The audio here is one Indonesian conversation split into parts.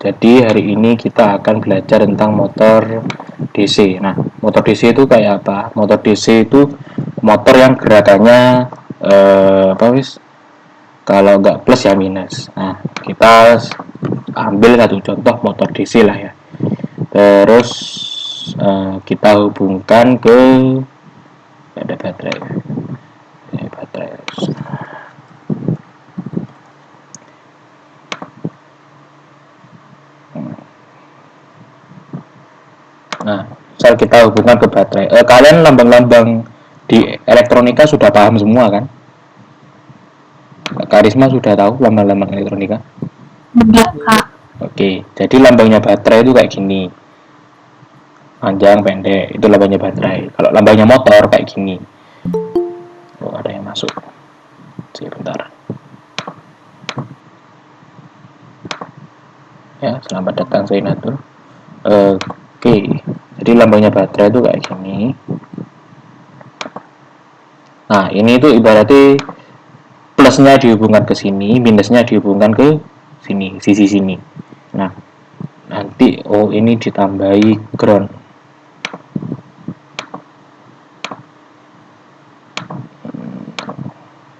Jadi hari ini kita akan belajar tentang motor DC. Nah, motor DC itu kayak apa? Motor DC itu motor yang gerakannya kalau nggak plus ya minus. Nah, kita ambil satu contoh motor DC lah ya. Terus kita hubungkan ke ada baterai. Ini baterai. Nah, misal kita hubungkan ke baterai. Kalian lambang-lambang di elektronika sudah paham semua kan? Karisma sudah tahu lambang-lambang elektronika? Enggak, Kak. Oke, jadi lambangnya baterai itu kayak gini. Panjang, pendek, itu lambangnya baterai. Kalau lambangnya motor kayak gini. Oh, ada yang masuk. Sebentar. Ya, selamat datang Zainatul. Oke, jadi lambangnya baterai itu kayak gini. Nah, ini tuh ibaratnya plusnya dihubungkan ke sini, minusnya dihubungkan ke sini, sisi sini. Nah, nanti ini ditambahi ground.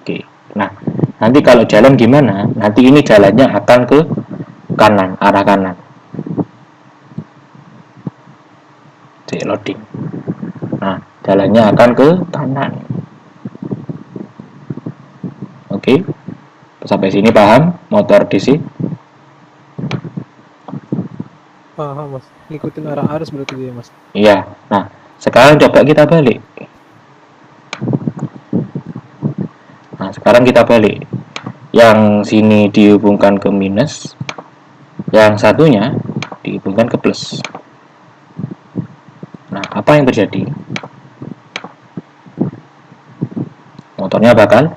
Oke, nah nanti kalau jalan gimana? Nanti ini jalannya akan ke kanan, arah kanan. Loading. Nah, jalannya akan ke kanan. Oke, sampai sini paham motor DC? Paham, Mas. Ngikutin arah arus berarti dia, Mas. Iya. Nah, sekarang coba kita balik. Nah, sekarang kita balik. Yang sini dihubungkan ke minus, yang satunya dihubungkan ke plus. Nah, apa yang terjadi? Motornya bakal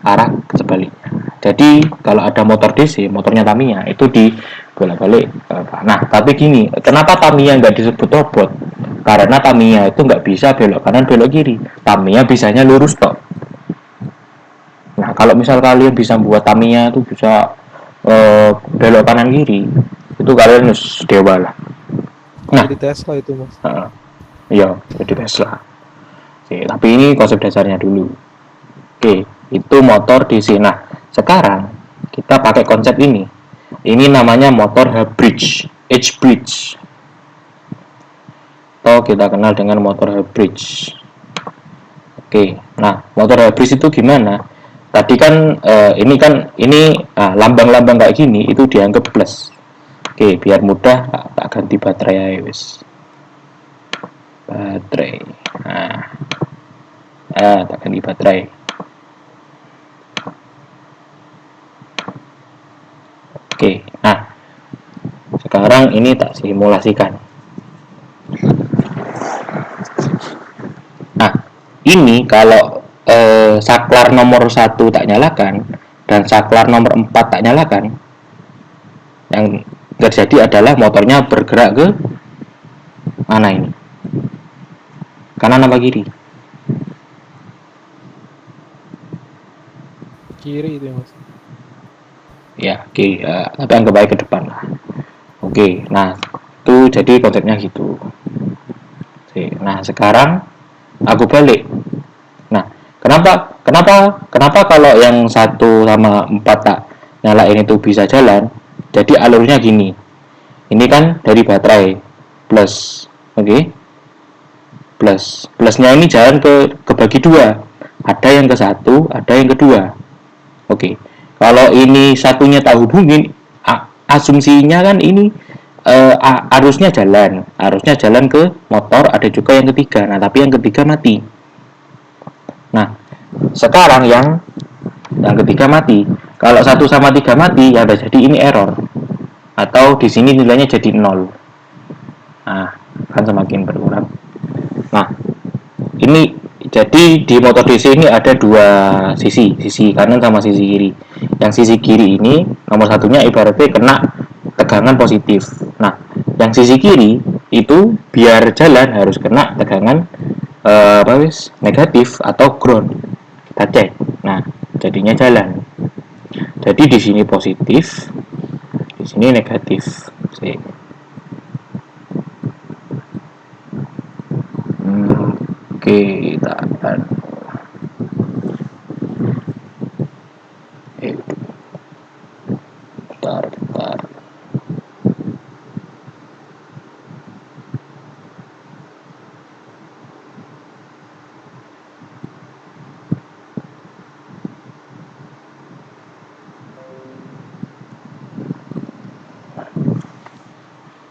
arah sebaliknya. Jadi, kalau ada motor DC, motornya Tamiya, itu dibolak-balik. Nah, tapi gini, kenapa Tamiya nggak disebut robot? Karena Tamiya itu nggak bisa belok kanan, belok kiri. Tamiya bisanya lurus tok. Nah, kalau misal kalian bisa buat Tamiya itu bisa belok kanan kiri, itu kalian harus dewa lah. Nah, jadi Tesla itu, Mas. Iya, jadi Tesla. Oke, tapi ini konsep dasarnya dulu. Oke, itu motor DC. Nah, sekarang kita pakai konsep ini. Ini namanya motor H-bridge, H-bridge. Atau kita kenal dengan motor H-bridge. Oke, nah motor H-bridge itu gimana? Tadi kan ini lambang-lambang kayak gini itu dianggap plus. Oke, biar mudah tak ganti baterai ya wis. Baterai. Tak ganti baterai. Oke, nah sekarang ini tak simulasikan. Nah, ini kalau saklar nomor 1 tak nyalakan dan saklar nomor 4 tak nyalakan, yang terjadi adalah motornya bergerak ke mana ini? Kanan apa kiri? Kiri itu, Mas. Ya, kiri. Tapi anggap baik ke depan lah. Oke, nah itu jadi konsepnya gitu. Oke, nah sekarang aku balik. Nah, kenapa kalau yang 1 sama 4 tak nyalain itu bisa jalan? Jadi alurnya gini. Ini kan dari baterai plus, oke? Plusnya ini jalan kebagi 2. Ada yang ke 1, ada yang kedua. Oke. Kalau ini satunya tak hubungin, asumsinya kan ini arusnya jalan ke motor, ada juga yang ketiga. Nah, tapi yang ketiga mati. Nah, sekarang yang ketiga mati. Kalau 1 sama 3 mati, ya udah jadi ini error. Atau di sini nilainya jadi 0. Nah, kan semakin berkurang. Nah, ini jadi di motor DC ini ada 2 sisi kanan sama sisi kiri. Yang sisi kiri ini nomor satunya ibaratnya kena tegangan positif. Nah, yang sisi kiri itu biar jalan harus kena tegangan negatif atau ground. Kita cek. Nah, jadinya jalan. Jadi di sini positif, di sini negatif. Oke, kita akan bentar.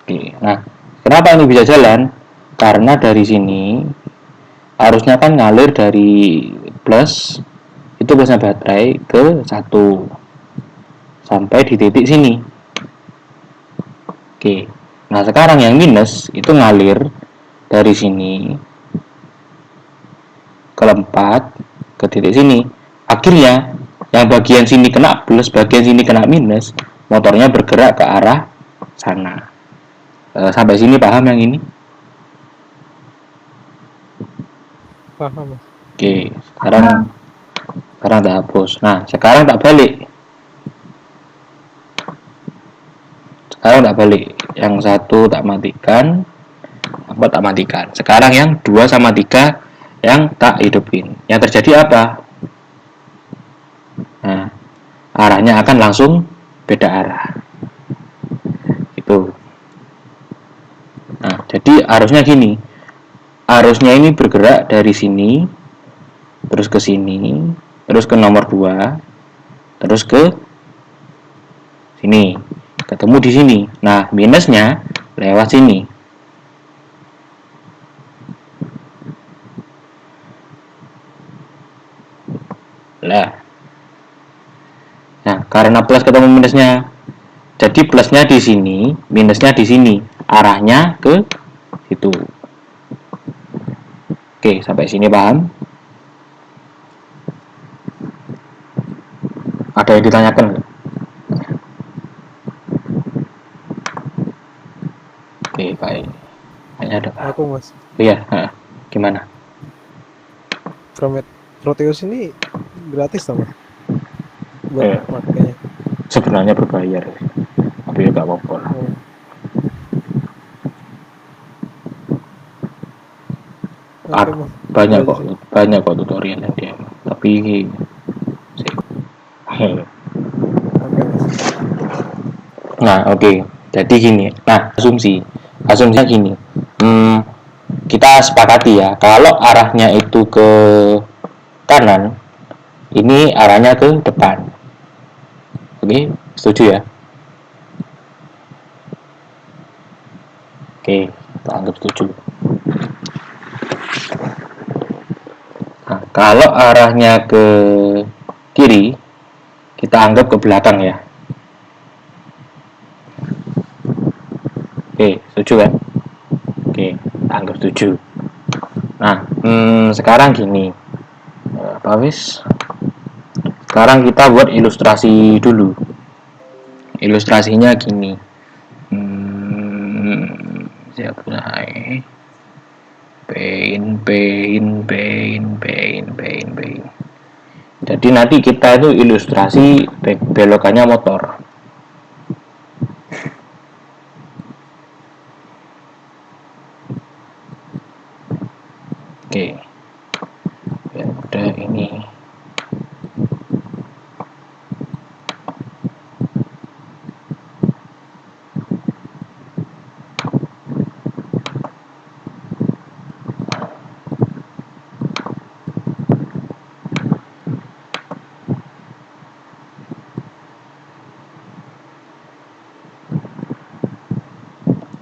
Oke, nah kenapa ini bisa jalan? Karena dari sini arusnya kan ngalir dari plus, itu plusnya baterai ke 1 sampai di titik sini. Oke, nah sekarang yang minus itu ngalir dari sini ke 4 ke titik sini. Akhirnya yang bagian sini kena plus, bagian sini kena minus, motornya bergerak ke arah sana. Sampai sini paham yang ini? Paham, Mas. Oke, sekarang tak hapus. Nah, sekarang tak balik. Yang satu tak matikan, tak matikan. Sekarang yang 2 sama 3 yang tak hidupin. Yang terjadi apa? Nah, arahnya akan langsung beda arah. Itu. Nah, jadi arusnya gini. Arusnya ini bergerak dari sini, terus ke sini, terus ke nomor 2, terus ke sini. Ketemu di sini. Nah, minusnya lewat sini. Nah, karena plus ketemu minusnya, jadi plusnya di sini, minusnya di sini. Arahnya ke situ. Oke, sampai sini paham? Ada yang ditanyakan nggak? Oke, baik. Kayaknya ada. Aku, Mas. Iya, gimana? Proteus ini gratis sama buat makanya. Sebenarnya berbayar, tapi ya nggak apa-apa lah. Banyak kok tutorial yang dia, tapi nah oke. Jadi gini, nah asumsinya gini, kita sepakati ya, kalau arahnya itu ke kanan, ini arahnya ke depan. Oke, setuju ya? Oke, kita anggap setuju. Nah, kalau arahnya ke kiri, kita anggap ke belakang ya. Oke, setuju kan? Oke, kita anggap setuju. Nah, sekarang gini, sekarang kita buat ilustrasi dulu. Ilustrasinya gini. Pain. Jadi nanti kita itu ilustrasi belokannya motor. Oke. Ya udah ini.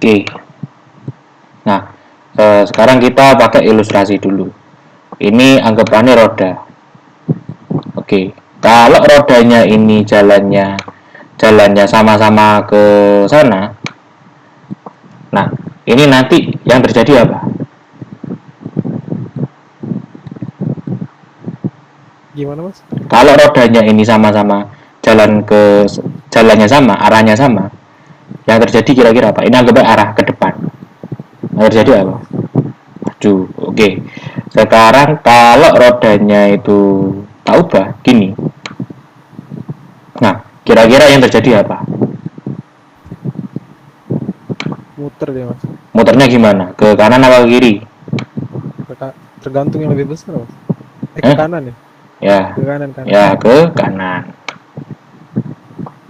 Oke. Nah, sekarang kita pakai ilustrasi dulu. Ini anggapannya roda. Oke. Kalau rodanya ini jalannya sama-sama ke sana. Nah, ini nanti yang terjadi apa? Gimana, Mas? Kalau rodanya ini sama-sama jalannya sama, arahnya sama, yang terjadi kira-kira apa? Ini anggap arah ke depan. Yang terjadi apa? Maju. Oke. Sekarang kalau rodanya itu tak ubah gini. Nah, Kira-kira yang terjadi apa? Muter dia mas. Muternya gimana? Ke kanan atau ke kiri? Tergantung yang lebih besar mas. Ke kanan ya? Ya, Ke kanan kanan. ya ke kanan.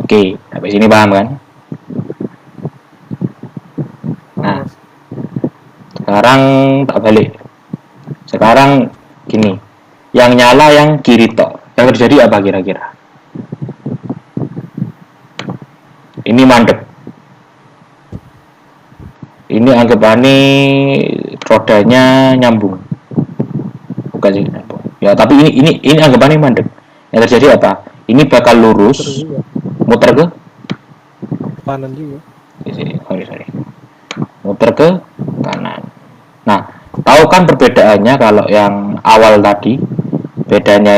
Oke, sampai sini paham kan? Nah, Mas. sekarang tak balik. Sekarang gini, yang nyala yang kiri tok. Yang terjadi apa kira-kira? Ini mandek. Ini anggapannya rodanya nyambung. Bukan sih nyambung. Ya, tapi ini anggapannya mandek. Yang terjadi apa? Ini bakal lurus, muter ke kanan juga. Sorry. Muter ke kanan. Nah, tahu kan perbedaannya kalau yang awal tadi, bedanya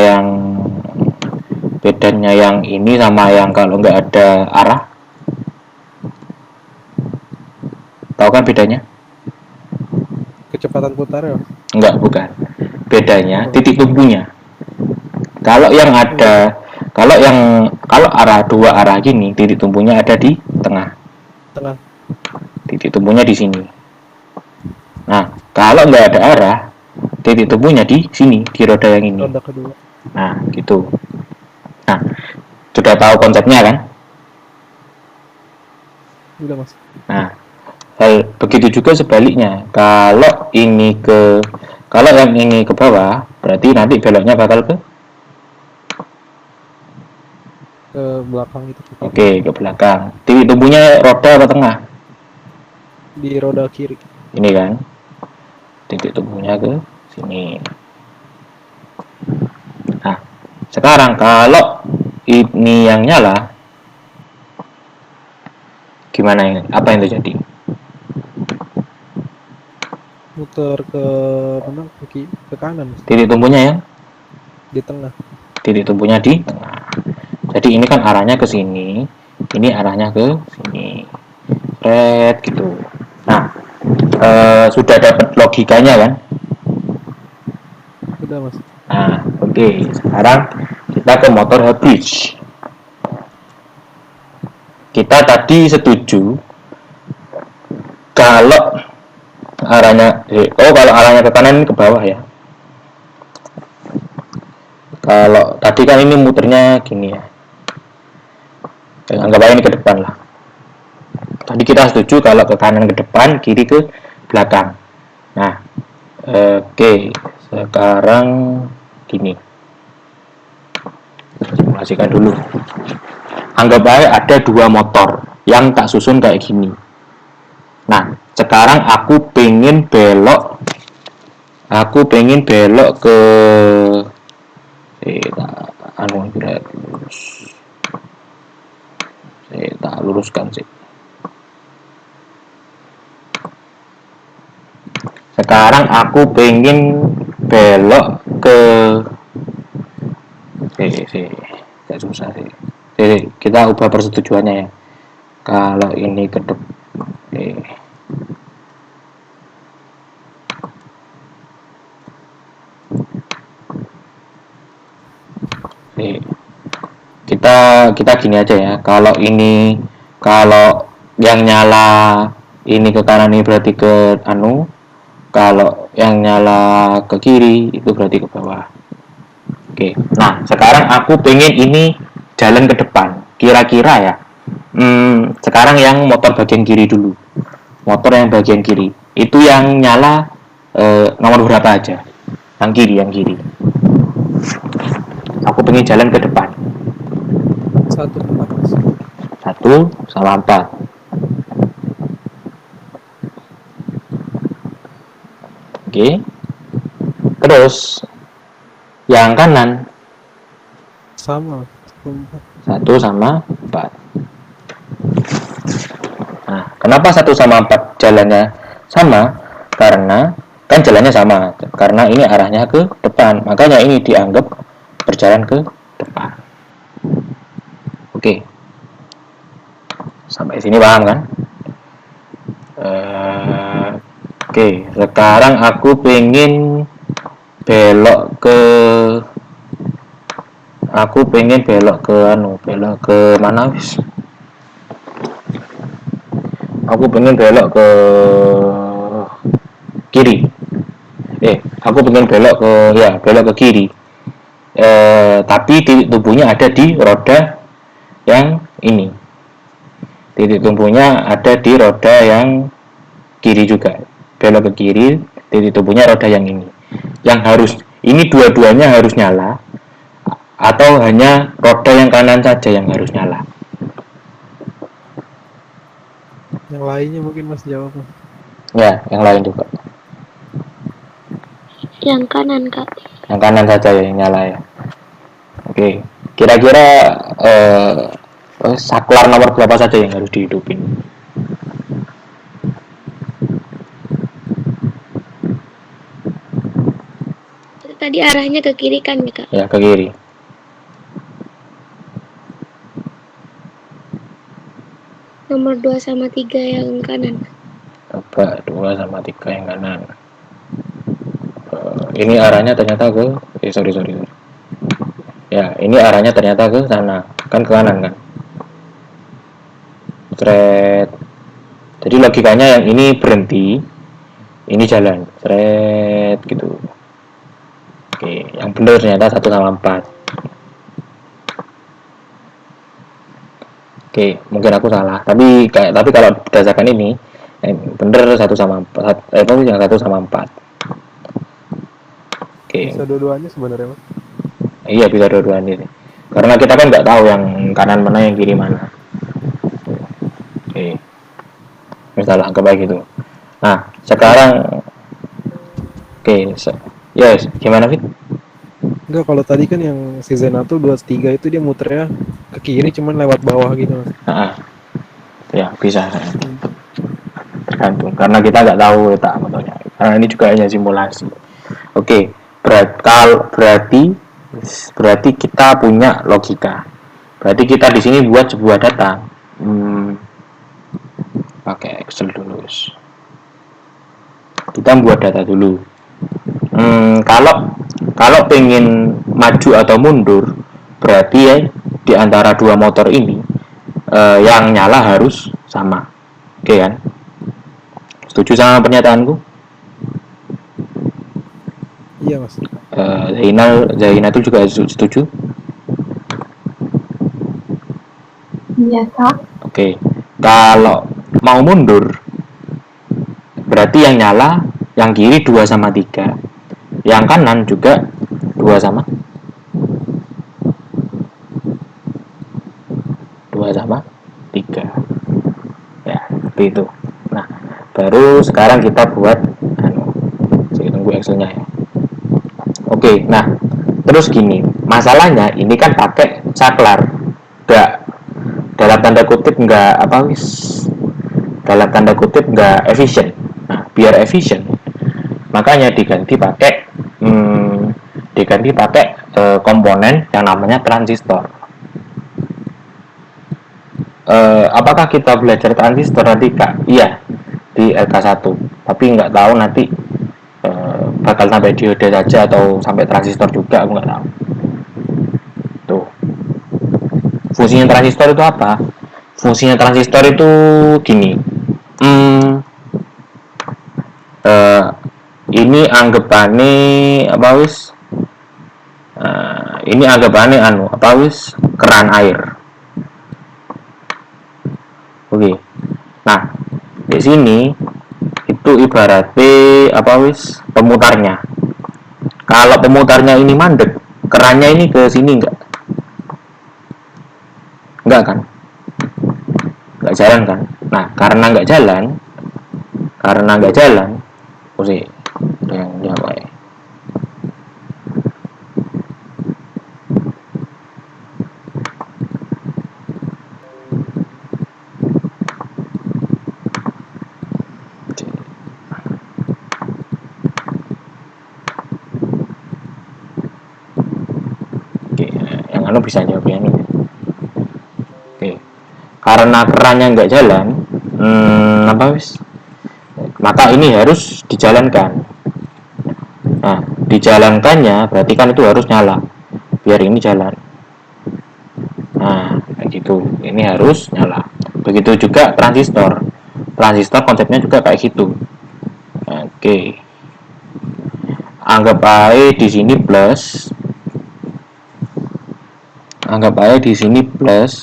yang ini sama yang kalau nggak ada arah. Tahu kan bedanya? Kecepatan putar ya? Enggak, bukan. Bedanya titik tumpunya. Kalau yang ada, kalau dua arah gini, titik tumpunya ada di tengah. Titik tumpunya di sini. Nah, kalau nggak ada arah, titik tumpunya di sini, di roda yang ini. Roda kedua. Nah, gitu. Nah, sudah tahu konsepnya kan? Udah mas. Nah, begitu juga sebaliknya. Kalau yang ini ke bawah, berarti nanti beloknya bakal ke belakang itu. Oke, ke belakang. Titik tumpunya roda atau tengah? Di roda kiri. Ini kan. Titik tumpunya ke sini. Nah, sekarang kalau ini yang nyala, gimana ini? Apa yang terjadi? Muter ke mana? Ke kanan. Titik tumpunya yang di tengah. Titik tumpunya di tengah. Jadi ini kan arahnya ke sini, ini arahnya ke sini. Red gitu. Nah, sudah dapat logikanya kan? Sudah mas. Nah, oke. Sekarang kita ke motor habis. Kita tadi setuju kalau arahnya ke kanan ini ke bawah ya. Kalau tadi kan ini muternya gini ya. Anggap aja ini ke depan lah. Tadi kita setuju kalau ke kanan ke depan, kiri ke belakang. Nah, oke. Sekarang gini. Simulasikan dulu. Anggap aja ada dua motor yang tak susun kayak gini. Nah, sekarang aku pengen belok ke tak luruskan sih. Sekarang aku pengen belok ke gak susah sih. Kita ubah persetujuannya ya. Kalau ini ke depan. Kita gini aja ya. Kalau yang nyala ini ke kanan ini berarti ke kalau yang nyala ke kiri itu berarti ke bawah. Oke. Nah, sekarang aku pengen ini jalan ke depan. Kira-kira ya. Sekarang yang motor bagian kiri dulu. Motor yang bagian kiri. Itu yang nyala nomor berapa aja? Yang kiri. Aku pengen jalan ke depan. 1 sama 4. Oke. Terus yang kanan sama 1 sama 4. Nah, kenapa 1 sama 4 jalannya sama? Karena kan jalannya sama. Karena ini arahnya ke depan. Makanya ini dianggap berjalan ke depan. Oke. Sampai sini paham kan? Oke, sekarang aku pengen belok ke aku pengen belok ke belok ke mana wis? Aku pengen belok ke kiri. Aku pengen belok ke belok ke kiri. Tapi titik tumpunya ada di roda yang ini. Titik tumpunya ada di roda yang kiri juga. Belok ke kiri, titik tumpunya roda yang ini. Yang harus ini dua-duanya harus nyala atau hanya roda yang kanan saja yang harus nyala. Yang lainnya mungkin Mas jawab. Ya, yang lain juga. Yang kanan, Kak. Yang kanan saja yang nyala ya. Oke, kira-kira saklar nomor berapa saja yang harus dihidupin? Itu tadi arahnya ke kiri kan ya, Kak? Ya, ke kiri. Nomor 2 sama 3 yang kanan. Coba 2 sama 3 yang kanan. Ini arahnya ternyata ke sorry. Ya, ini arahnya ternyata ke sana. Kan ke kanan kan? Thread. Jadi logikanya yang ini berhenti, ini jalan. Thread gitu. Oke, yang benar ternyata 1 sama 4. Oke, mungkin aku salah. Tapi kalau berdasarkan ini, benar 1 sama 4. Yang 1 sama 4. Oke. Bisa dua-duanya sebenarnya Mas. Iya, bisa dua-duanya sih. Karena kita kan nggak tahu yang kanan mana yang kiri mana. Oke. Misalnya anggap baik gitu. Nah, sekarang yes, gimana Fit? Enggak, kalau tadi kan yang si Zenato 23 itu dia muternya ke kiri cuman lewat bawah gitu Mas. Ya, bisa. Tergantung. Karena kita nggak tahu letak motornya. Karena ini juga hanya simulasi. Oke. Berarti kita punya logika. Berarti kita di sini buat sebuah data. Pakai Excel dulu. Kita buat data dulu. Kalau pengen maju atau mundur, berarti ya di antara dua motor ini yang nyala harus sama. Oke kan? Setuju sama pernyataanku? Iya Mas. Zaina itu juga setuju? Iya Kak. Oke. Kalau mau mundur, berarti yang nyala yang kiri 2 sama 3. Yang kanan juga 2 sama 3. Ya, seperti itu. Nah, baru sekarang kita buat saya tunggu Excelnya ya. Oke, nah terus gini, masalahnya ini kan pakai saklar, nggak dalam tanda kutip nggak efisien. Nah, biar efisien, makanya diganti pakai komponen yang namanya transistor. Apakah kita belajar transistor nanti Kak? Iya, di LK1, tapi nggak tahu nanti bakal sampai diode saja atau sampai transistor juga, aku nggak tahu. Tuh, fungsinya transistor itu apa? Fungsinya transistor itu gini. Ini anggapannya keran air. Oke. Nah, di sini itu ibaratnya pemutarnya. Kalau pemutarnya ini mandek, kerannya ini ke sini enggak kan? Enggak jalan kan? Nah, karena enggak jalan, yang apa ya? Bisa jawabnya nih. Oke. Karena kerannya nggak jalan, maka ini harus dijalankan. Nah, dijalankannya berarti kan itu harus nyala biar ini jalan. gitu, ini harus nyala. Begitu juga transistor konsepnya juga kayak gitu. Oke, anggap aja di sini plus,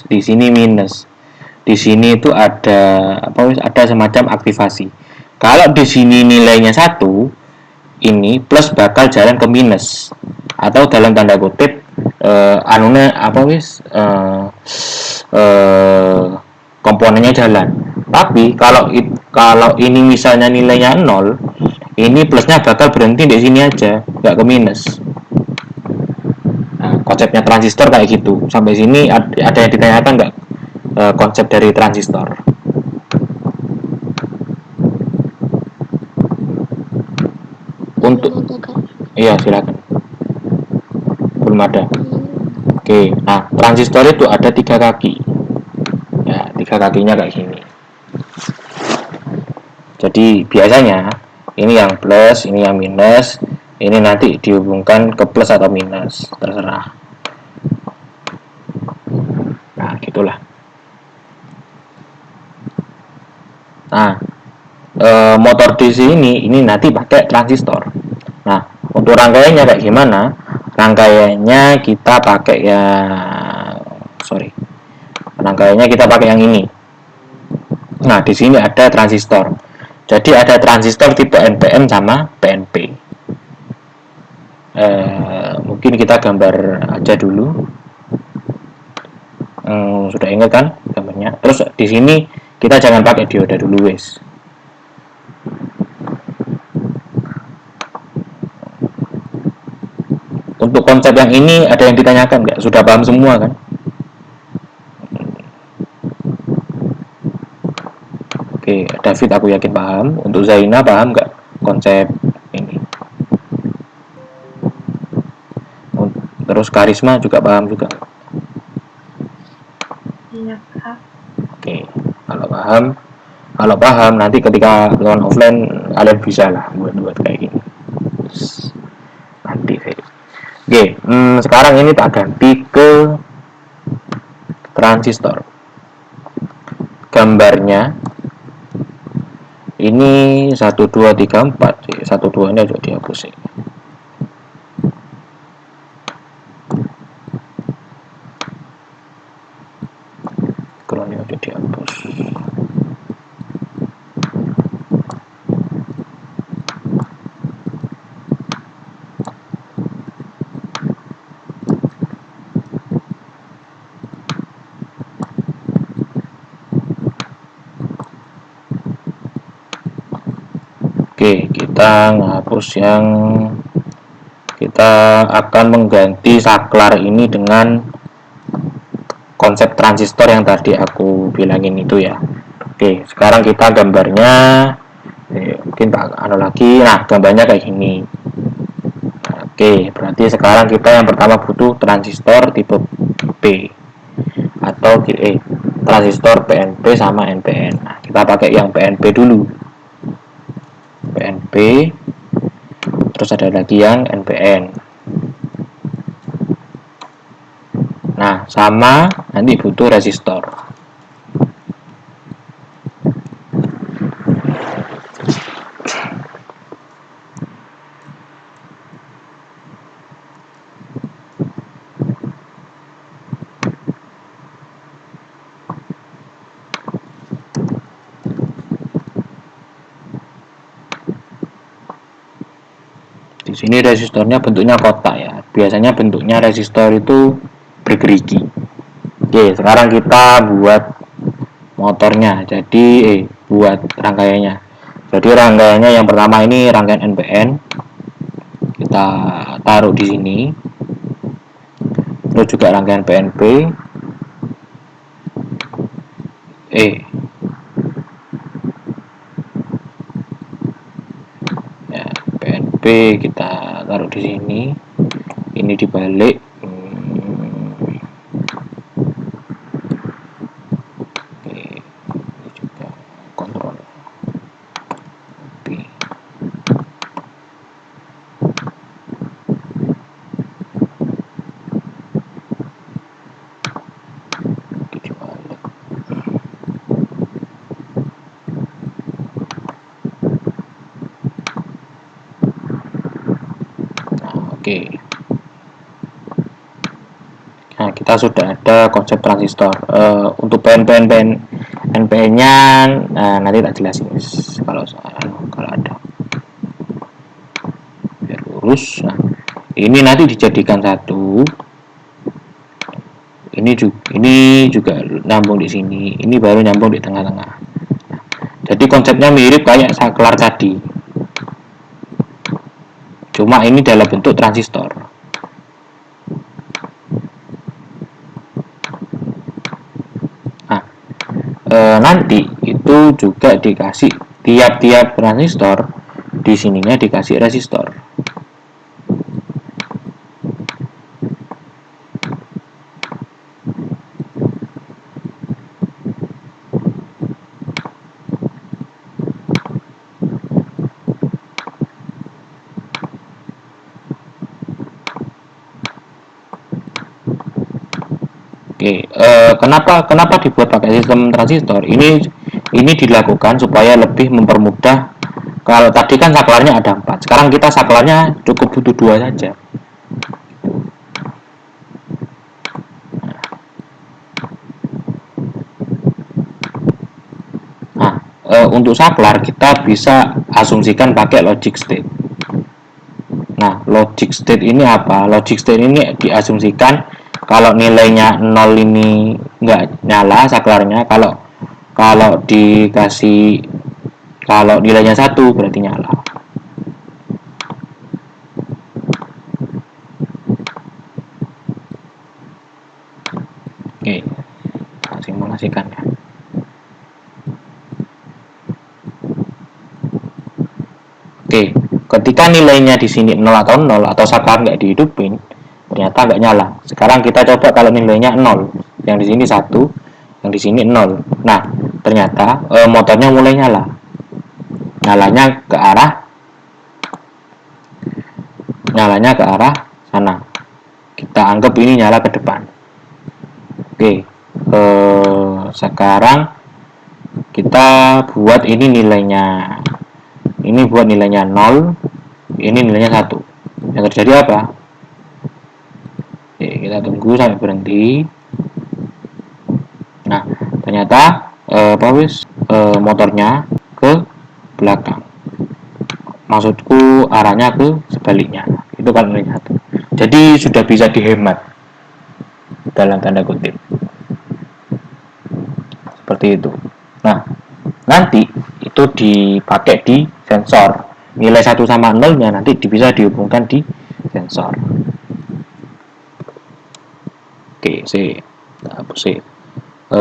di sini minus. Di sini itu ada ada semacam aktivasi. Kalau di sini nilainya 1, ini plus bakal jalan ke minus, atau dalam tanda kutip komponennya jalan. Tapi kalau ini misalnya nilainya 0, ini plusnya bakal berhenti di sini aja, nggak ke minus. Nah, konsepnya transistor kayak gitu. Sampai sini ada yang ditanyakan nggak konsep dari transistor? Untuk Belum ada, Kak. iya, silakan. Belum ada. Hmm. Oke, nah transistor itu ada 3 kaki. Ya, 3 kakinya kayak gini. Jadi biasanya ini yang plus, ini yang minus, ini nanti dihubungkan ke plus atau minus, terserah. Nah, gitulah. Nah, motor DC ini nanti pakai transistor. Nah, untuk rangkaiannya kayak gimana? Rangkaiannya kita pakai yang ini. Nah, di sini ada transistor. Jadi ada transistor tipe NPN sama PNP. Mungkin kita gambar aja dulu. Sudah ingat kan gambarnya? Terus di sini kita jangan pakai dioda dulu, wes. Untuk konsep yang ini ada yang ditanyakan nggak? Sudah paham semua kan? Oke, David aku yakin paham. Untuk Zaina paham nggak konsep ini? Terus Karisma juga paham juga? Iya, Kak. Oke, kalau paham nanti ketika lawan offline kalian bisa lah buat kayak gini. Nanti saya. Oke, sekarang ini tak ganti ke transistor. Gambarnya ini 1 2 3 4. 1 2 ini sudah dihapus sih. Kalau ini sudah dihapus. Oke, kita akan mengganti saklar ini dengan konsep transistor yang tadi aku bilangin itu ya. Oke, sekarang kita gambarnya mungkin lagi. Nah, gambarnya kayak gini. Oke, berarti sekarang kita yang pertama butuh transistor tipe P atau transistor PNP sama NPN. Nah, kita pakai yang PNP dulu. PNP, terus ada lagi yang NPN. Nah, sama nanti butuh resistor. Di sini resistornya bentuknya kotak ya. Biasanya bentuknya resistor itu bergerigi. Oke, sekarang kita buat motornya. Jadi buat rangkaiannya. Jadi rangkaiannya yang pertama ini rangkaian NPN. Kita taruh di sini. Terus juga rangkaian PNP. Kita taruh di sini, ini dibalik. Oke, ini juga kontrol P. Di Oke. Nah, kita sudah ada konsep transistor. Untuk NPN-nya, nah, nanti tak jelasin kalau ada. Biar lurus. Nah, ini nanti dijadikan satu. Ini juga nyambung di sini. Ini baru nyambung di tengah-tengah. Nah, jadi konsepnya mirip kayak saklar tadi. Cuma ini dalam bentuk transistor. Nanti itu juga dikasih tiap-tiap transistor di sininya dikasih resistor. Oke, kenapa dibuat pakai sistem transistor? Ini dilakukan supaya lebih mempermudah. Kalau tadi kan saklarnya ada 4, sekarang kita saklarnya cukup butuh 2 saja. Nah, untuk saklar kita bisa asumsikan pakai logic state. Nah, logic state ini apa? Logic state ini diasumsikan kalau nilainya 0 ini nggak nyala saklarnya, kalau dikasih kalau nilainya 1 berarti nyala. Oke, kita simulasikan ya. Oke, ketika nilainya di sini 0 atau saklar nggak dihidupin, ternyata nggak nyala. Sekarang kita coba kalau nilainya 0, yang di sini 1, yang di sini 0. Nah, ternyata motornya mulai nyala. Nyalanya ke arah sana. Kita anggap ini nyala ke depan. Oke, sekarang kita buat ini nilainya. Ini buat nilainya 0, ini nilainya 1. Yang terjadi apa? Oke, kita tunggu sampai berhenti. Nah, ternyata motornya ke belakang. Maksudku arahnya ke sebaliknya. Itu kan nilai 1. Jadi sudah bisa dihemat dalam tanda kutip. Seperti itu. Nah, nanti itu dipakai di sensor. Nilai 1 sama 0-nya nanti bisa dihubungkan di sensor. Oke,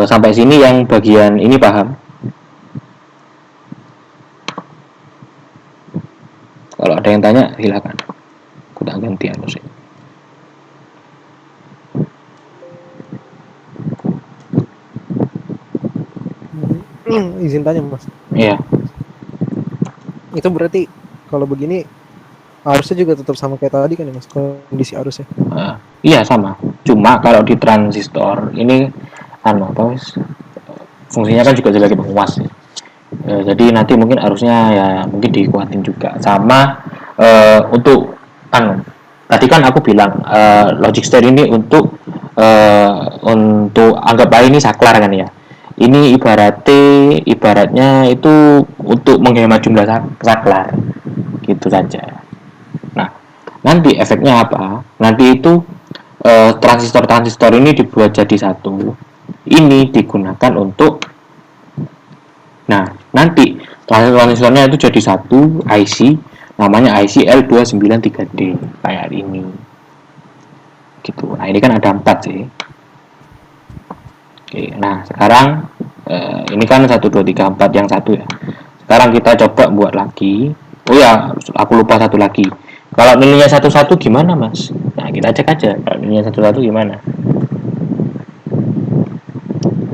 sampai sini yang bagian ini paham? Kalau ada yang tanya silakan. Aku tak ganti sih. Izin tanya mas. Iya. Itu berarti kalau begini arusnya juga tetap sama kayak tadi kan ya mas, kondisi arusnya? Iya sama. Cuma kalau di transistor ini fungsinya kan juga sebagai penguas. Jadi nanti mungkin arusnya ya mungkin dikuatin juga. Sama untuk tadi kan aku bilang logic state ini untuk anggap aja ini saklar kan ya. Ini ibaratnya itu untuk menghemat jumlah saklar gitu saja. Nah, nanti efeknya apa? Nanti itu transistor ini dibuat jadi satu. Ini digunakan untuk, nah nanti transistornya itu jadi satu IC, namanya IC L293D kayak ini gitu. Nah ini kan ada 4 sih. Oke, nah sekarang ini kan 1, 2, 3, 4 yang satu ya. Sekarang kita coba buat lagi. Oh ya, aku lupa satu lagi. Kalau nilainya 1, 1 gimana mas? Nah kita cek aja kalau nilainya 1, 1 gimana.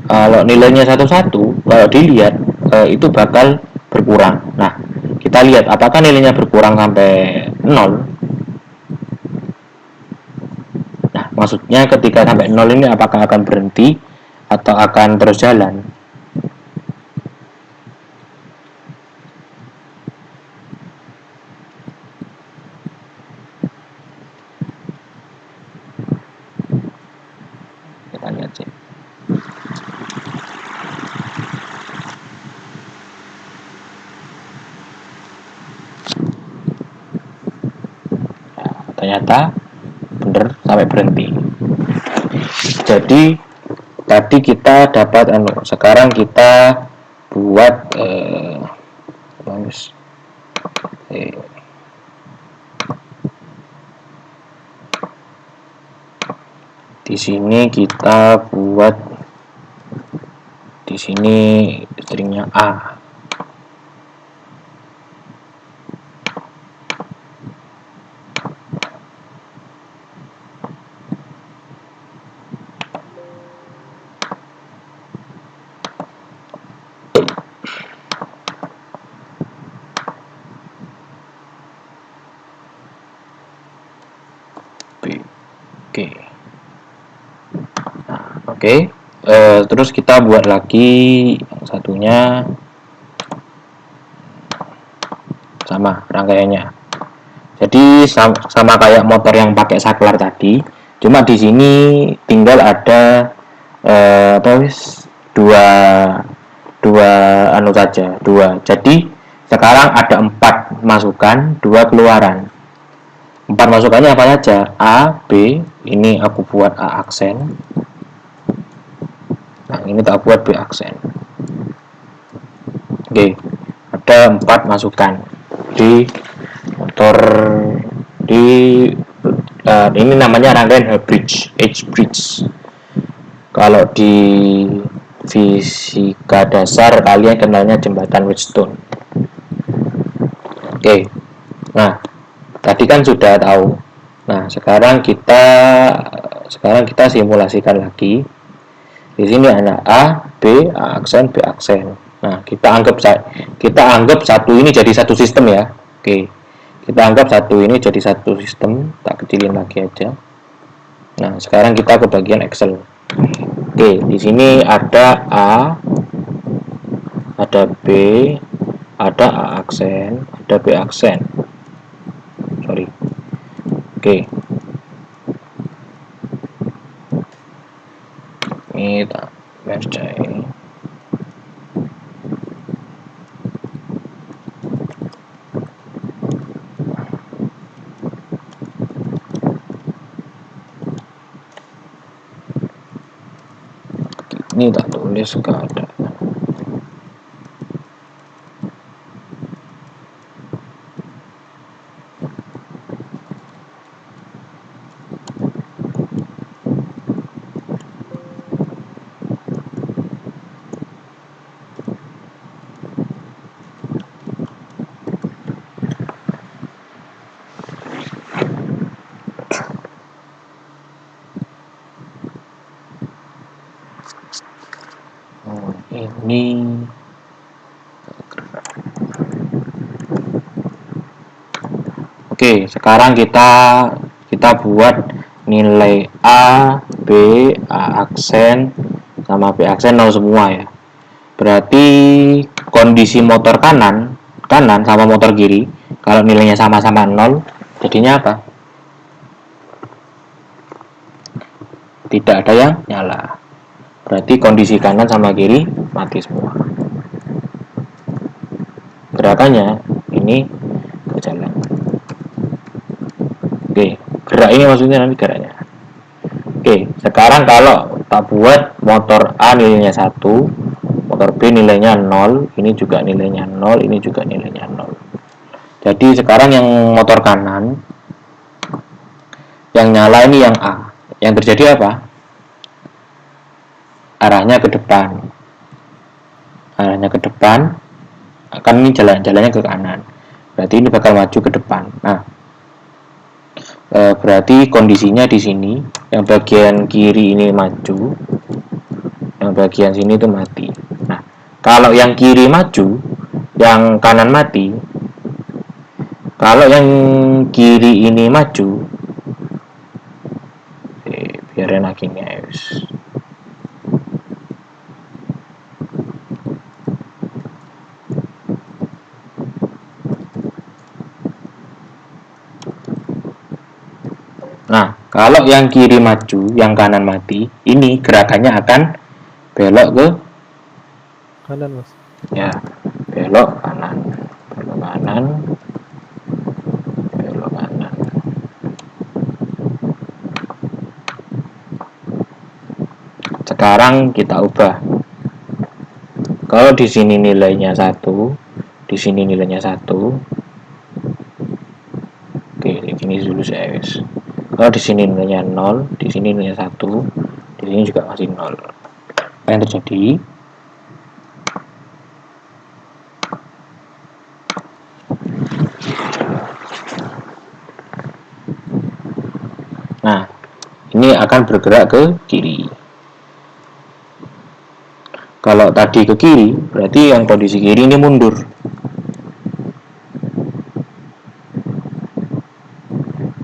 Kalau nilainya 1, 1 kalau dilihat itu bakal berkurang. Nah kita lihat apakah nilainya berkurang sampai 0. Nah maksudnya ketika sampai 0 ini apakah akan berhenti atau akan terus jalan. Lihat sih. Nah, ternyata bener sampai berhenti. Jadi tadi kita dapat sekarang kita buat di sini kita buat di sini stringnya A. Oke. Nah, oke. Terus kita buat lagi yang satunya sama rangkaiannya. Jadi sama kayak motor yang pakai saklar tadi, cuma di sini tinggal ada dua anu saja, dua. Jadi sekarang ada 4 masukan, 2 keluaran. 4 masukannya apa saja? A, B, ini aku buat A aksen. Nah, ini tak buat B aksen. Oke, ada 4 masukan di motor ini namanya rangkaian H-bridge. Kalau di fisika dasar kalian kenalnya jembatan Wheatstone. Oke. Nah, tadi kan sudah tahu. Nah, sekarang kita simulasikan lagi. Di sini ada A, B, A aksen, B aksen. Nah, kita anggap satu ini jadi satu sistem ya. Oke. Kita anggap satu ini jadi satu sistem, tak kecilin lagi aja. Nah, sekarang kita ke bagian Excel. Oke, di sini ada A, ada B, ada A aksen, ada B aksen. Sorry. Oke. Ini tak merge ini. Ini tak tulis keadaan. Ini oke, sekarang kita buat nilai A, B, A aksen sama B aksen 0 semua ya. Berarti kondisi motor kanan sama motor kiri kalau nilainya sama-sama 0, jadinya apa? Tidak ada yang nyala. Berarti kondisi kanan sama kiri mati semua. Gerakannya ini berjalan. Oke, gerak ini maksudnya nanti geraknya. Oke, sekarang kalau tak buat motor A nilainya 1, motor B nilainya 0, ini juga nilainya 0, ini juga nilainya 0. Jadi sekarang yang motor kanan yang nyala ini yang A. Yang terjadi apa? Arahnya ke depan, akan ini jalannya ke kanan, berarti ini bakal maju ke depan. Nah, berarti kondisinya di sini yang bagian kiri ini maju, yang bagian sini itu mati. Nah, kalau yang kiri maju, yang kanan mati. Kalau yang kiri ini maju, biar enak ini guys. Nah, Kalau yang kiri maju, yang kanan mati, ini gerakannya akan belok ke Kanan mas. ya, belok kanan, belok kanan, belok kanan. Sekarang kita ubah. Kalau di sini nilainya 1, di sini nilainya 1. Oke, ini dulu saya guys. Kalau di sini nilainya 0, di sini nilainya 1, di sini juga masih 0. Apa yang terjadi? Nah, ini akan bergerak ke kiri. Kalau tadi ke kiri, berarti yang kondisi kiri ini mundur.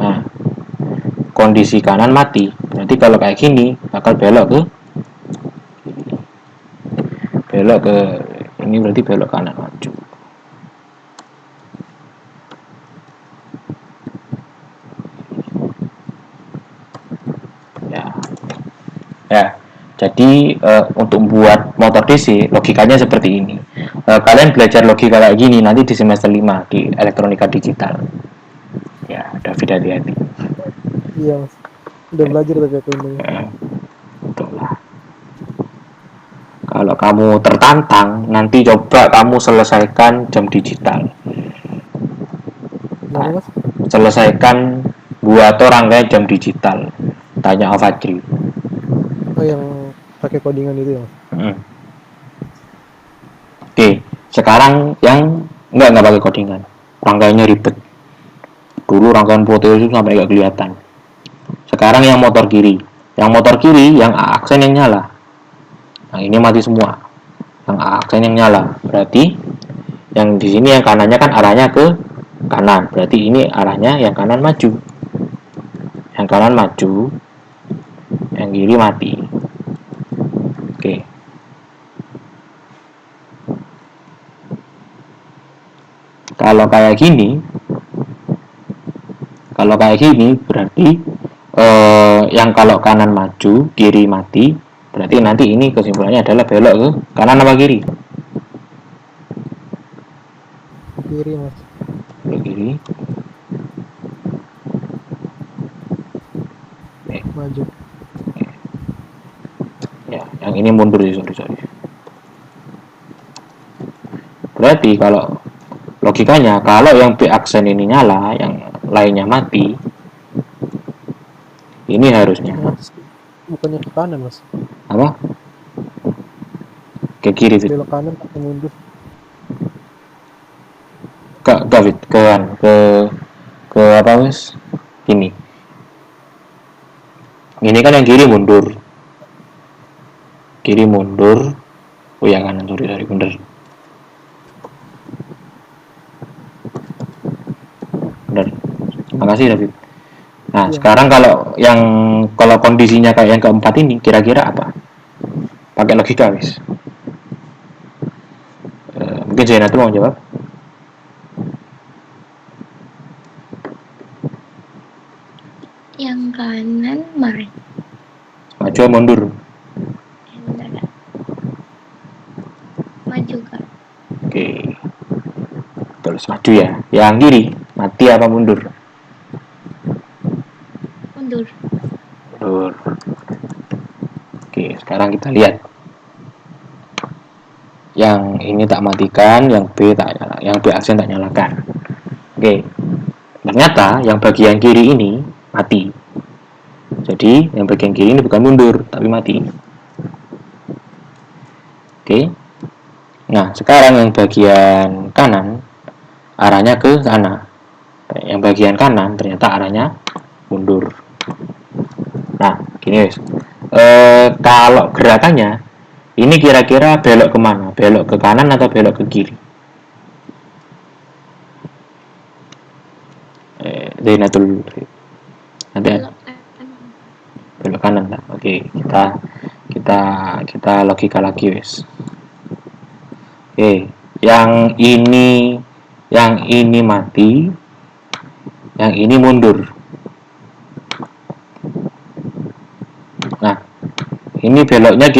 Nah, kondisi kanan mati. Berarti kalau kayak gini, bakal belok ke kiri. Belok ke ini berarti belok kanan maju. Ya, jadi untuk buat motor DC logikanya seperti ini. Kalian belajar logika kayak gini nanti di semester 5 di elektronika digital. Ya, David hati-hati. Iya mas. Udah belajar tapi aku ini. Betul lah. Kalau kamu tertantang, nanti coba kamu selesaikan jam digital. Kenapa mas? Selesaikan buat rangkaian jam digital. Tanya Alfadri. Oh yang pakai codingan itu ya mas? Oke, sekarang yang nggak pakai codingan, rangkaiannya ribet. Dulu rangkaian foto itu sampai nggak kelihatan. Sekarang yang motor kiri, yang aksen yang nyala. Nah ini mati semua. Yang aksen yang nyala, berarti yang di sini yang kanannya kan arahnya ke kanan, berarti ini arahnya yang kanan maju. Yang kanan maju, yang kiri mati. Oke. Kalau kayak gini berarti yang kalau kanan maju, kiri mati, berarti nanti ini kesimpulannya adalah belok ke kanan apa kiri? Kiri mas. Belok kiri. Maju. Ya, yang ini mundur sih, sorry. Berarti kalau logikanya, kalau yang B aksen ini nyala, yang lainnya mati, ini harusnya Mas, bukannya ke kanan mas? apa? Ke kiri, Fit. Belok kanan atau mundur? David, ke apa wes? Ini kan yang kiri mundur. Oh yang kanan, sorry bener. Makasih David. Nah, Ya. sekarang kalau kondisinya kayak yang keempat ini, kira-kira apa? Pakai logika wis. Mungkin Zainal tuh mau jawab. Yang kanan mari. Maju mundur. Bentar, Kak. Maju Kak. Oke. Terus maju ya. Yang kiri mati apa mundur? Mundur. Mundur. Oke, sekarang kita lihat. Yang ini tak matikan, yang B aksen tak nyalakan. Oke. Ternyata yang bagian kiri ini mati. Jadi yang bagian kiri ini bukan mundur, tapi mati. Oke. Nah, sekarang yang bagian kanan arahnya ke sana. Yang bagian kanan ternyata arahnya mundur. Nah, gini guys. Kalau gerakannya ini kira-kira belok kemana? Belok ke kanan atau belok ke kiri? Zainatul. Nanti belok kanan lah. Oke, kita logika lagi guys. Oke, yang ini mati, yang ini mundur. Ini beloknya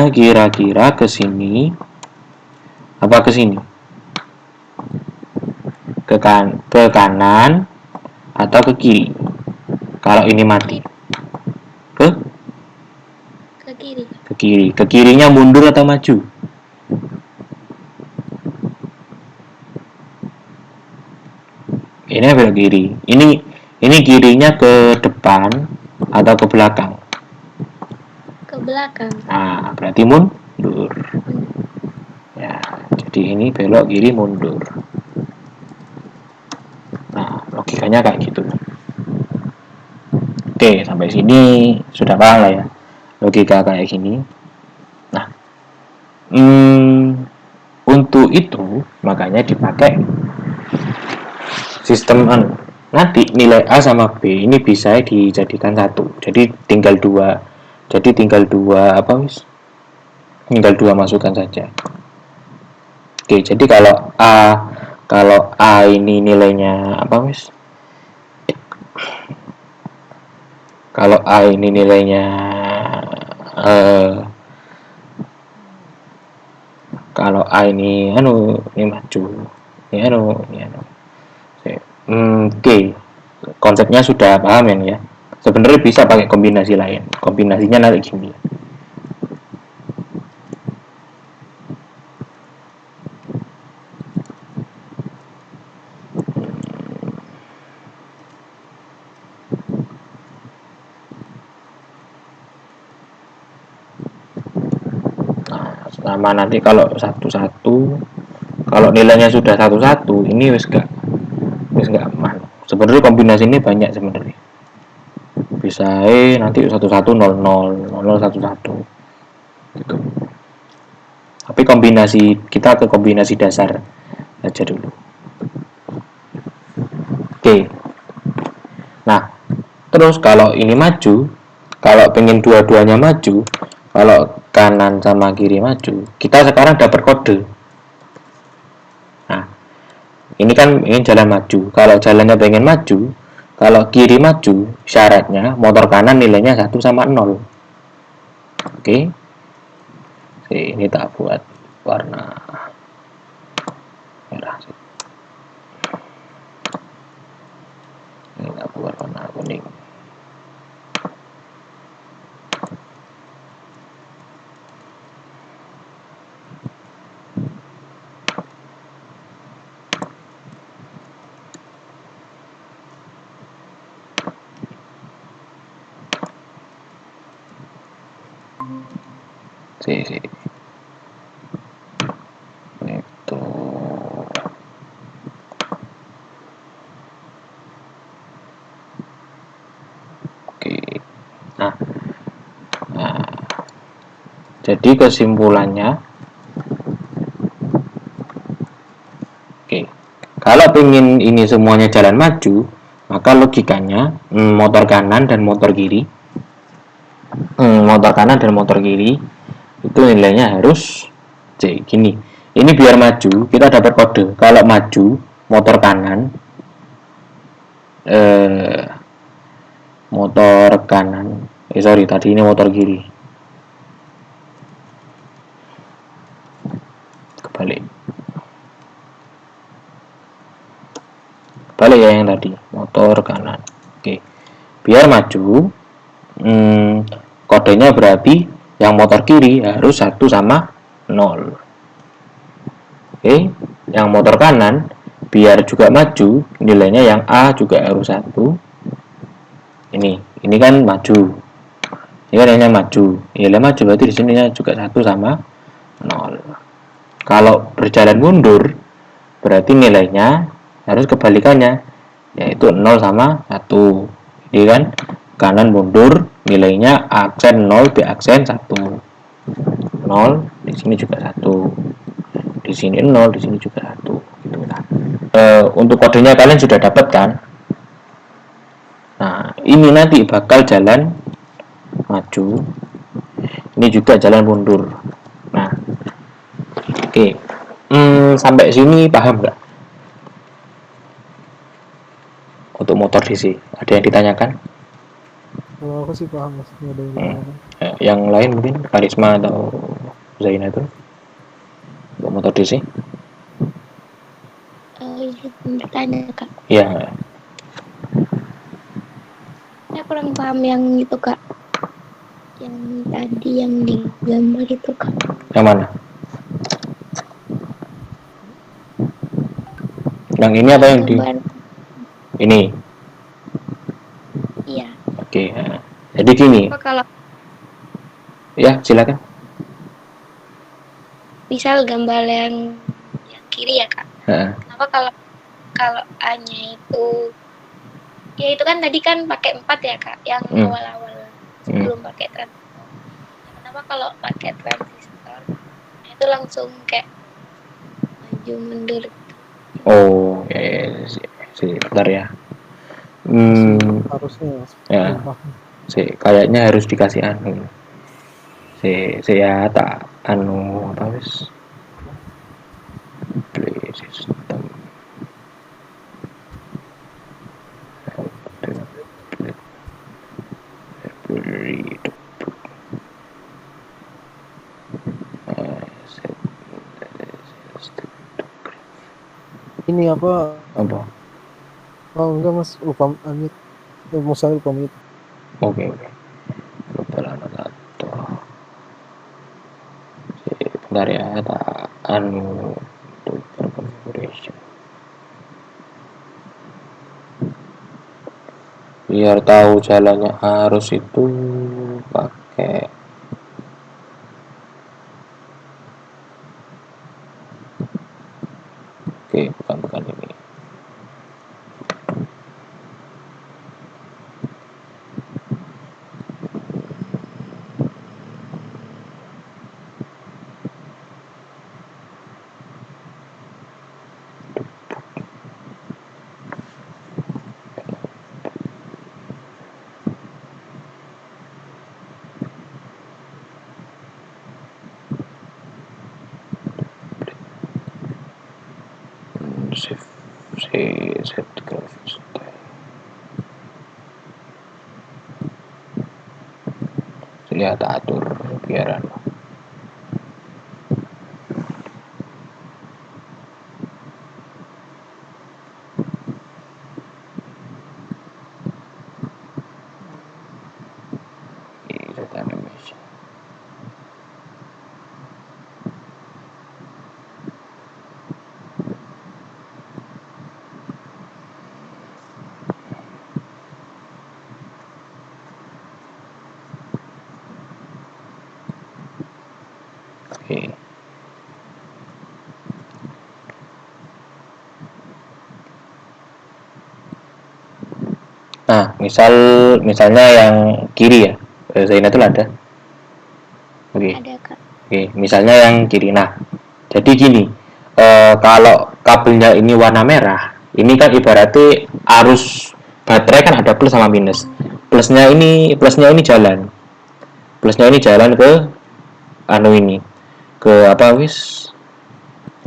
kira-kira ke sini apa ke sini? Ke kanan atau ke kiri? Kalau ini mati. Ke kiri. Ke kiri. Ke kirinya mundur atau maju? Ini belok kiri. Ini kirinya ke depan atau ke belakang? Ke belakang. Nah, berarti mundur. Ya, jadi ini belok kiri mundur. Nah, logikanya kayak gitu. Oke, sampai sini sudah paham lah ya. Logika kayak gini. Nah, untuk itu makanya dipakai sistem nanti nilai A sama B ini bisa dijadikan satu. Jadi tinggal dua tinggal dua masukkan saja. Oke, jadi kalau A ini nilainya kalau A ini nilainya kalau A ini ini maju, ini oke, konsepnya sudah paham ya. Sebenarnya bisa pakai kombinasi lain. Kombinasinya nanti gini. Sama nanti kalau kalau nilainya sudah satu ini wis gak aman. Sebenarnya kombinasi ini banyak sebenarnya. Bisa nanti 1100 00 11 gitu. Tapi kita ke kombinasi dasar aja dulu. Oke. Nah, terus kalau ini maju, kalau pengen dua-duanya maju, kalau kanan sama kiri maju, kita sekarang dapat kode. Nah, ini kan ingin jalan maju. Kalau jalannya pengen maju, kalau kiri maju, syaratnya motor kanan nilainya 1 sama 0. Oke. Ini tak buat warna merah. Ini tak buat warna kuning. Itu oke. Nah, jadi kesimpulannya, oke, kalau pengen ini semuanya jalan maju, maka logikanya motor kanan dan motor kiri itu nilainya harus C gini. Ini biar maju, kita dapat kode. Kalau maju motor kanan tadi ini motor kiri. Kebalik ya yang tadi, motor kanan. Oke. Biar maju kodenya berarti yang motor kiri harus 1 sama 0. Oke, yang motor kanan biar juga maju, nilainya yang A juga harus 1. Ini kan maju. Ini kan nilainya maju. Nilai maju berarti di sini juga 1 sama 0. Kalau berjalan mundur berarti nilainya harus kebalikannya, yaitu 0 sama 1. Ini kan kanan mundur, nilainya aksen 0 B aksen 1. 0 di sini juga 1. Di sini 0, di sini juga 1 gitu. Nah, untuk kodenya kalian sudah dapat kan? Nah, ini nanti bakal jalan maju. Ini juga jalan mundur. Nah, oke. Sampai sini paham nggak? Untuk motor DC, ada yang ditanyakan? Kalau aku sih paham maksudnya dari apa. Yang lain mungkin Karisma atau Zaina itu metode sih. Izin bertanya kak, Ya, saya kurang paham yang itu kak, yang tadi yang digambar itu kak. yang mana? Yang ini apa yang di Gambar, ini? iya. Oke. Jadi gini, Apa kalau ya silakan. misal gambar yang kiri ya kak, Heeh. kenapa kalau A-nya itu, ya itu kan tadi kan pakai 4 ya kak, yang awal-awal sebelum pakai transistor. Kenapa kalau pakai transistor itu langsung kayak maju mundur? Oh, sebentar ya. Harusnya Ya, paham. kayaknya harus dikasih anu. Saya tak anu apa wis. Play system. Ini apa? Apa? Oh enggak mas, lupa unmute. Musa lupa mute. Oke. Kebetulan satu. Bentar ya, tak anu untuk configuration. Biar tahu jalannya arus itu pakai bukan ini. Set graphics. Lihat atur biar anu. Set animation. Oke. Nah, misalnya yang kiri ya, Zaina itu ada. Oke. Ada kak. Oke, misalnya yang kiri. Nah, jadi gini, kalau kabelnya ini warna merah, ini kan ibaratnya arus baterai kan ada plus sama minus. Plusnya ini jalan. Plusnya ini jalan ke anu ini, ke apa wis?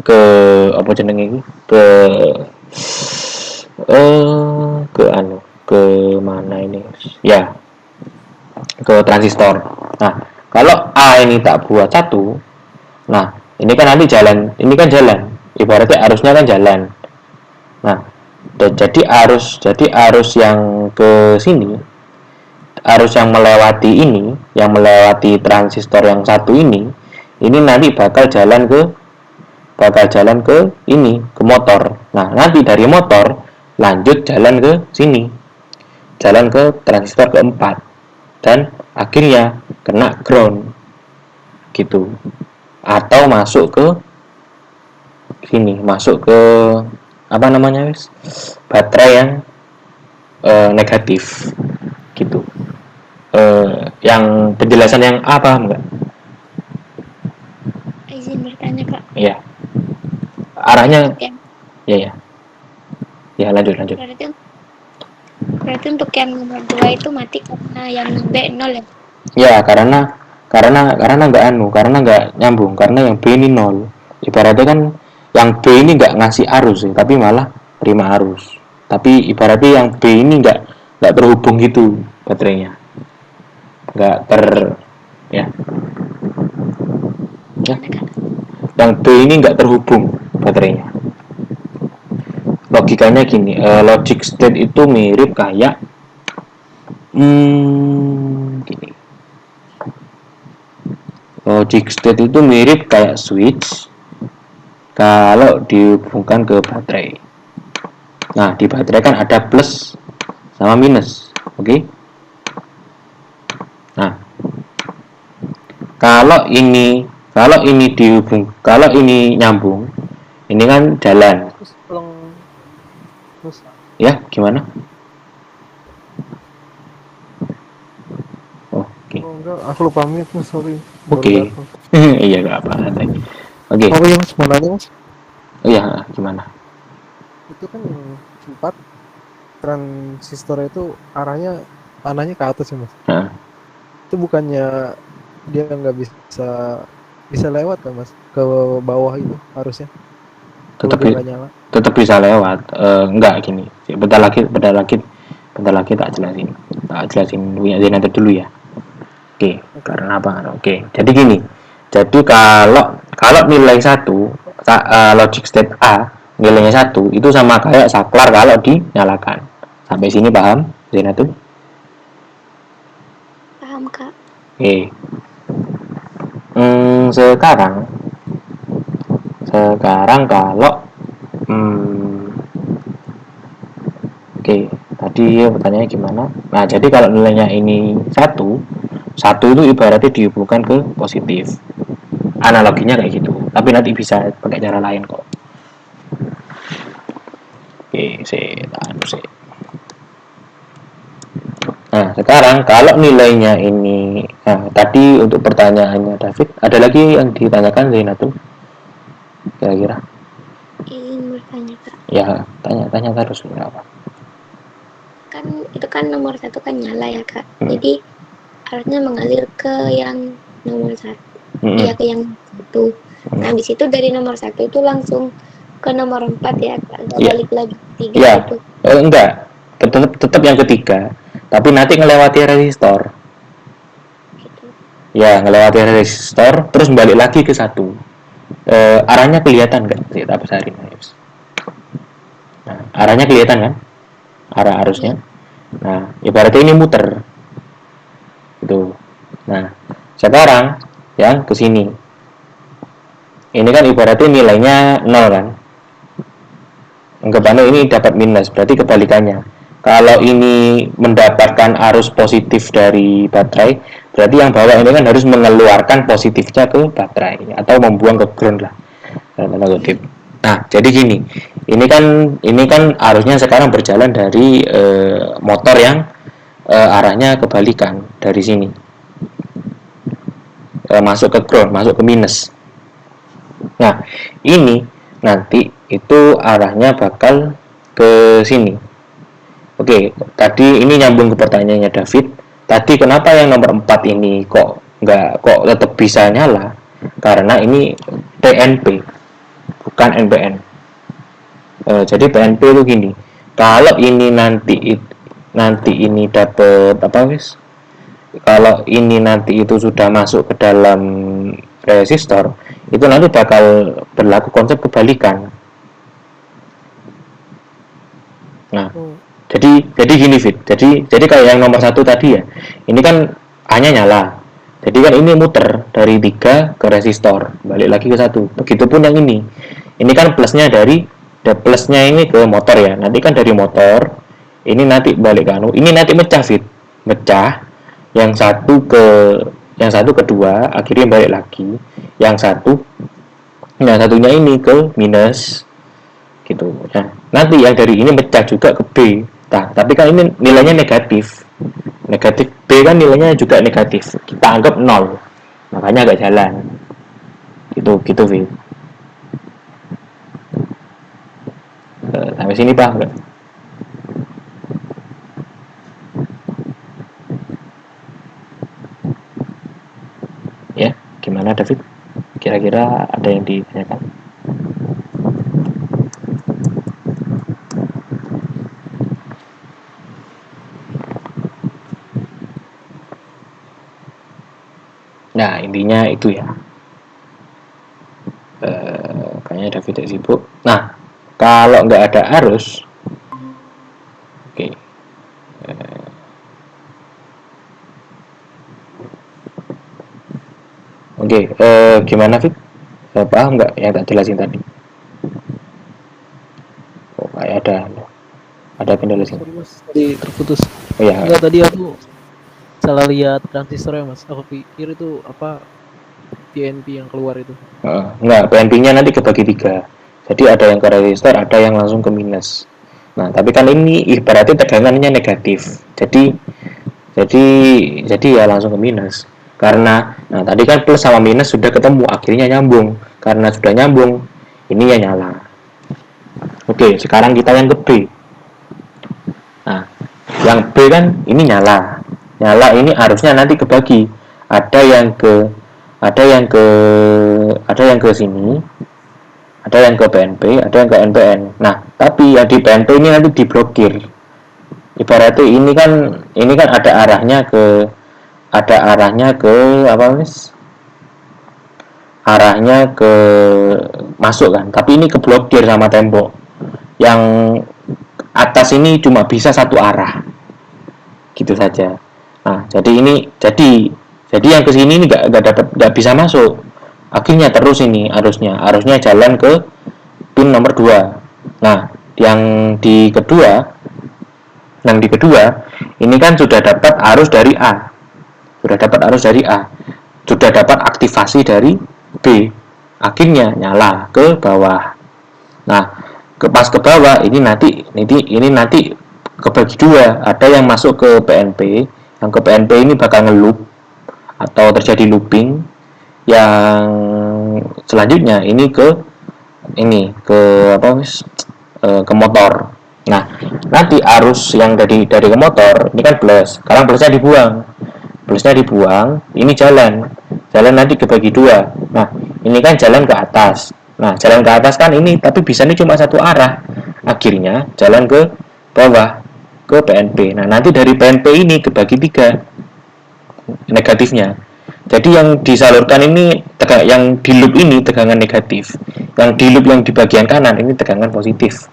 Ke apa jenenge ini? Ke anu, ke mana ini? Ya, ke transistor. Nah, kalau A ini tak buat satu, nah ini kan nanti jalan, ini kan jalan, ibaratnya arusnya kan jalan. Nah, jadi arus yang ke sini, arus yang melewati ini, yang melewati transistor yang satu ini nanti bakal jalan ke ini, ke motor. Nah, nanti dari motor lanjut jalan ke sini, jalan ke transistor keempat, dan akhirnya kena ground gitu, atau masuk ke sini, masuk ke apa namanya wis, baterai yang negatif gitu. Yang penjelasan yang apa enggak? Izin bertanya kak. Iya. Arahnya Untuk yang, ya lanjut. berarti untuk yang nomor 2 itu mati karena yang B0 ya? Ya, karena nggak nyambung, karena yang B ini 0. Ibaratnya kan yang B ini nggak ngasih arus ya, tapi malah terima arus. Tapi ibaratnya yang B ini nggak terhubung gitu baterainya. nggak ter ya Gimana kak? yang B ini nggak terhubung baterainya. Logikanya gini, logic state itu mirip kayak gini. Logic state itu mirip kayak switch kalau dihubungkan ke baterai. Nah, di baterai kan ada plus sama minus, oke? Nah, kalau ini kalau ini nyambung, ini kan jalan, Terus tolong terus ya gimana? Oke, oh enggak, aku lupa mute mas, sorry. oke, Baru datang. iya nggak apa apa. Oke, Oh iya mas, mau nanya mas, oh ya gimana? itu kan yang 4 transistor itu arahnya ke atas ya mas. Nah, Itu bukannya dia nggak bisa lewat kan mas ke bawah itu harusnya kalau tetap dia nggak nyala. tetap bisa lewat. Enggak gini. Bentar lagi tak jelasin punya Zena dulu ya. Oke, karena apa? Oke, jadi gini. Jadi kalau nilai satu logic state A nilainya satu itu sama kayak saklar kalau dinyalakan. Sampai sini paham Zena tuh? Paham kak? Oke. Sekarang kalau oke, tadi pertanyaannya gimana? Nah, jadi kalau nilainya ini satu itu ibaratnya dihubungkan ke positif. Analoginya kayak gitu. Tapi nanti bisa pakai cara lain kok. Oke, Nah, sekarang kalau nilainya ini, nah tadi untuk pertanyaannya David, ada lagi yang ditanyakan Zainat tuh, kira-kira? Ingin bertanya kak. Ya, tanya terus apa? Kan itu kan nomor 1 kan nyala ya kak. Jadi harusnya mengalir ke yang nomor 1. Iya ke yang 1. Nah di situ dari nomor 1 itu langsung ke nomor 4 ya kak. Nggak balik lagi 3 ya. gitu. Enggak, tetap yang ketiga. Tapi nanti ngelewati resistor. Gitu. Ya, ngelewati resistor, terus balik lagi ke 1. Arahnya kelihatan nggak? Kita besarin. Nah, arahnya kelihatan kan? Arah arusnya. Nah, ibaratnya ini muter. Gitu. Nah, sekarang yang ke sini. Ini kan ibaratnya nilainya 0 kan? Anggapannya ini dapat minus, berarti kebalikannya. Kalau ini mendapatkan arus positif dari baterai, berarti yang bawah ini kan harus mengeluarkan positifnya ke baterai atau membuang ke ground lah. Nah, jadi gini, ini kan arusnya sekarang berjalan dari motor yang arahnya kebalikan dari sini, masuk ke ground, masuk ke minus. Nah, ini nanti itu arahnya bakal ke sini. Oke, tadi ini nyambung ke pertanyaannya David. Tadi kenapa yang nomor 4 ini kok tetap bisa nyala? Karena ini PNP, bukan NPN. Jadi PNP itu gini. Kalau ini nanti ini dapat apa guys? Kalau ini nanti itu sudah masuk ke dalam resistor, itu nanti bakal berlaku konsep kebalikan. Nah, jadi gini Fit. Jadi kayak yang nomor 1 tadi ya. Ini kan hanya nyala. Jadi kan ini muter dari 3 ke resistor, balik lagi ke 1. Begitupun yang ini. Ini kan plusnya ini ke motor ya. Nanti kan dari motor ini nanti balik ke ini nanti mecah Fit. Mecah. Yang satu kedua akhirnya balik lagi. Yang satunya ini ke minus gitu. Nah, nanti yang dari ini mecah juga ke B. Nah, tapi kan ini nilainya negatif. Negatif B kan nilainya juga negatif. Kita anggap 0. Makanya agak jalan. Gitu, Fit. Sampai sini paham nggak? Ya, gimana David? Kira-kira ada yang ditanyakan? Nah, intinya itu ya. Kayaknya David sibuk. Nah, kalau nggak ada arus, oke. Oke, gimana Fit? Paham nggak yang tak jelasin tadi? Oh, kayak ada kendala sini. Sorry mas, tadi terputus. Oh ya, Enggak, tadi aku salah lihat transistornya mas. Aku pikir itu apa PNP yang keluar itu. enggak, PNP-nya nanti kebagi 3. Jadi ada yang ke resistor, ada yang langsung ke minus. Nah, tapi kan ini ibaratnya tegangannya negatif. Jadi jadi ya langsung ke minus. Karena nah tadi kan plus sama minus sudah ketemu, akhirnya nyambung. Karena sudah nyambung, ini ya nyala. Oke, sekarang kita yang ke B. Nah, yang B kan ini nyala. Nyala ini harusnya nanti kebagi. Ada yang ke ada yang ke ada yang ke sini, ada yang ke PNP, ada yang ke NPN. Nah, tapi yang di PNP ini nanti diblokir. Ibaratnya ini kan ada arahnya ke apa Mas? Arahnya ke masuk kan, tapi ini keblokir sama tembok. Yang atas ini cuma bisa satu arah. Gitu saja. Nah, jadi yang ke sini ini nggak bisa masuk. Akhirnya terus ini arusnya jalan ke pin nomor 2. Nah, yang di kedua ini kan sudah dapat arus dari A. Sudah dapat aktivasi dari B. Akhirnya nyala ke bawah. Nah, pas ke bawah ini nanti kebagi 2. Ada yang masuk ke PNP, yang ke PNP ini bakal ngeloop atau terjadi looping. Yang selanjutnya ini ke ke motor. Nah, nanti arus yang dari ke motor ini kan plus. Sekarang plusnya dibuang, ini jalan nanti kebagi 2. Nah, ini kan jalan ke atas. Nah, jalan ke atas kan ini tapi bisa ini cuma satu arah. Akhirnya jalan ke bawah ke PNP. Nah, nanti dari PNP ini kebagi 3 negatifnya. Jadi yang disalurkan ini yang di loop ini tegangan negatif. Yang di loop yang di bagian kanan ini tegangan positif.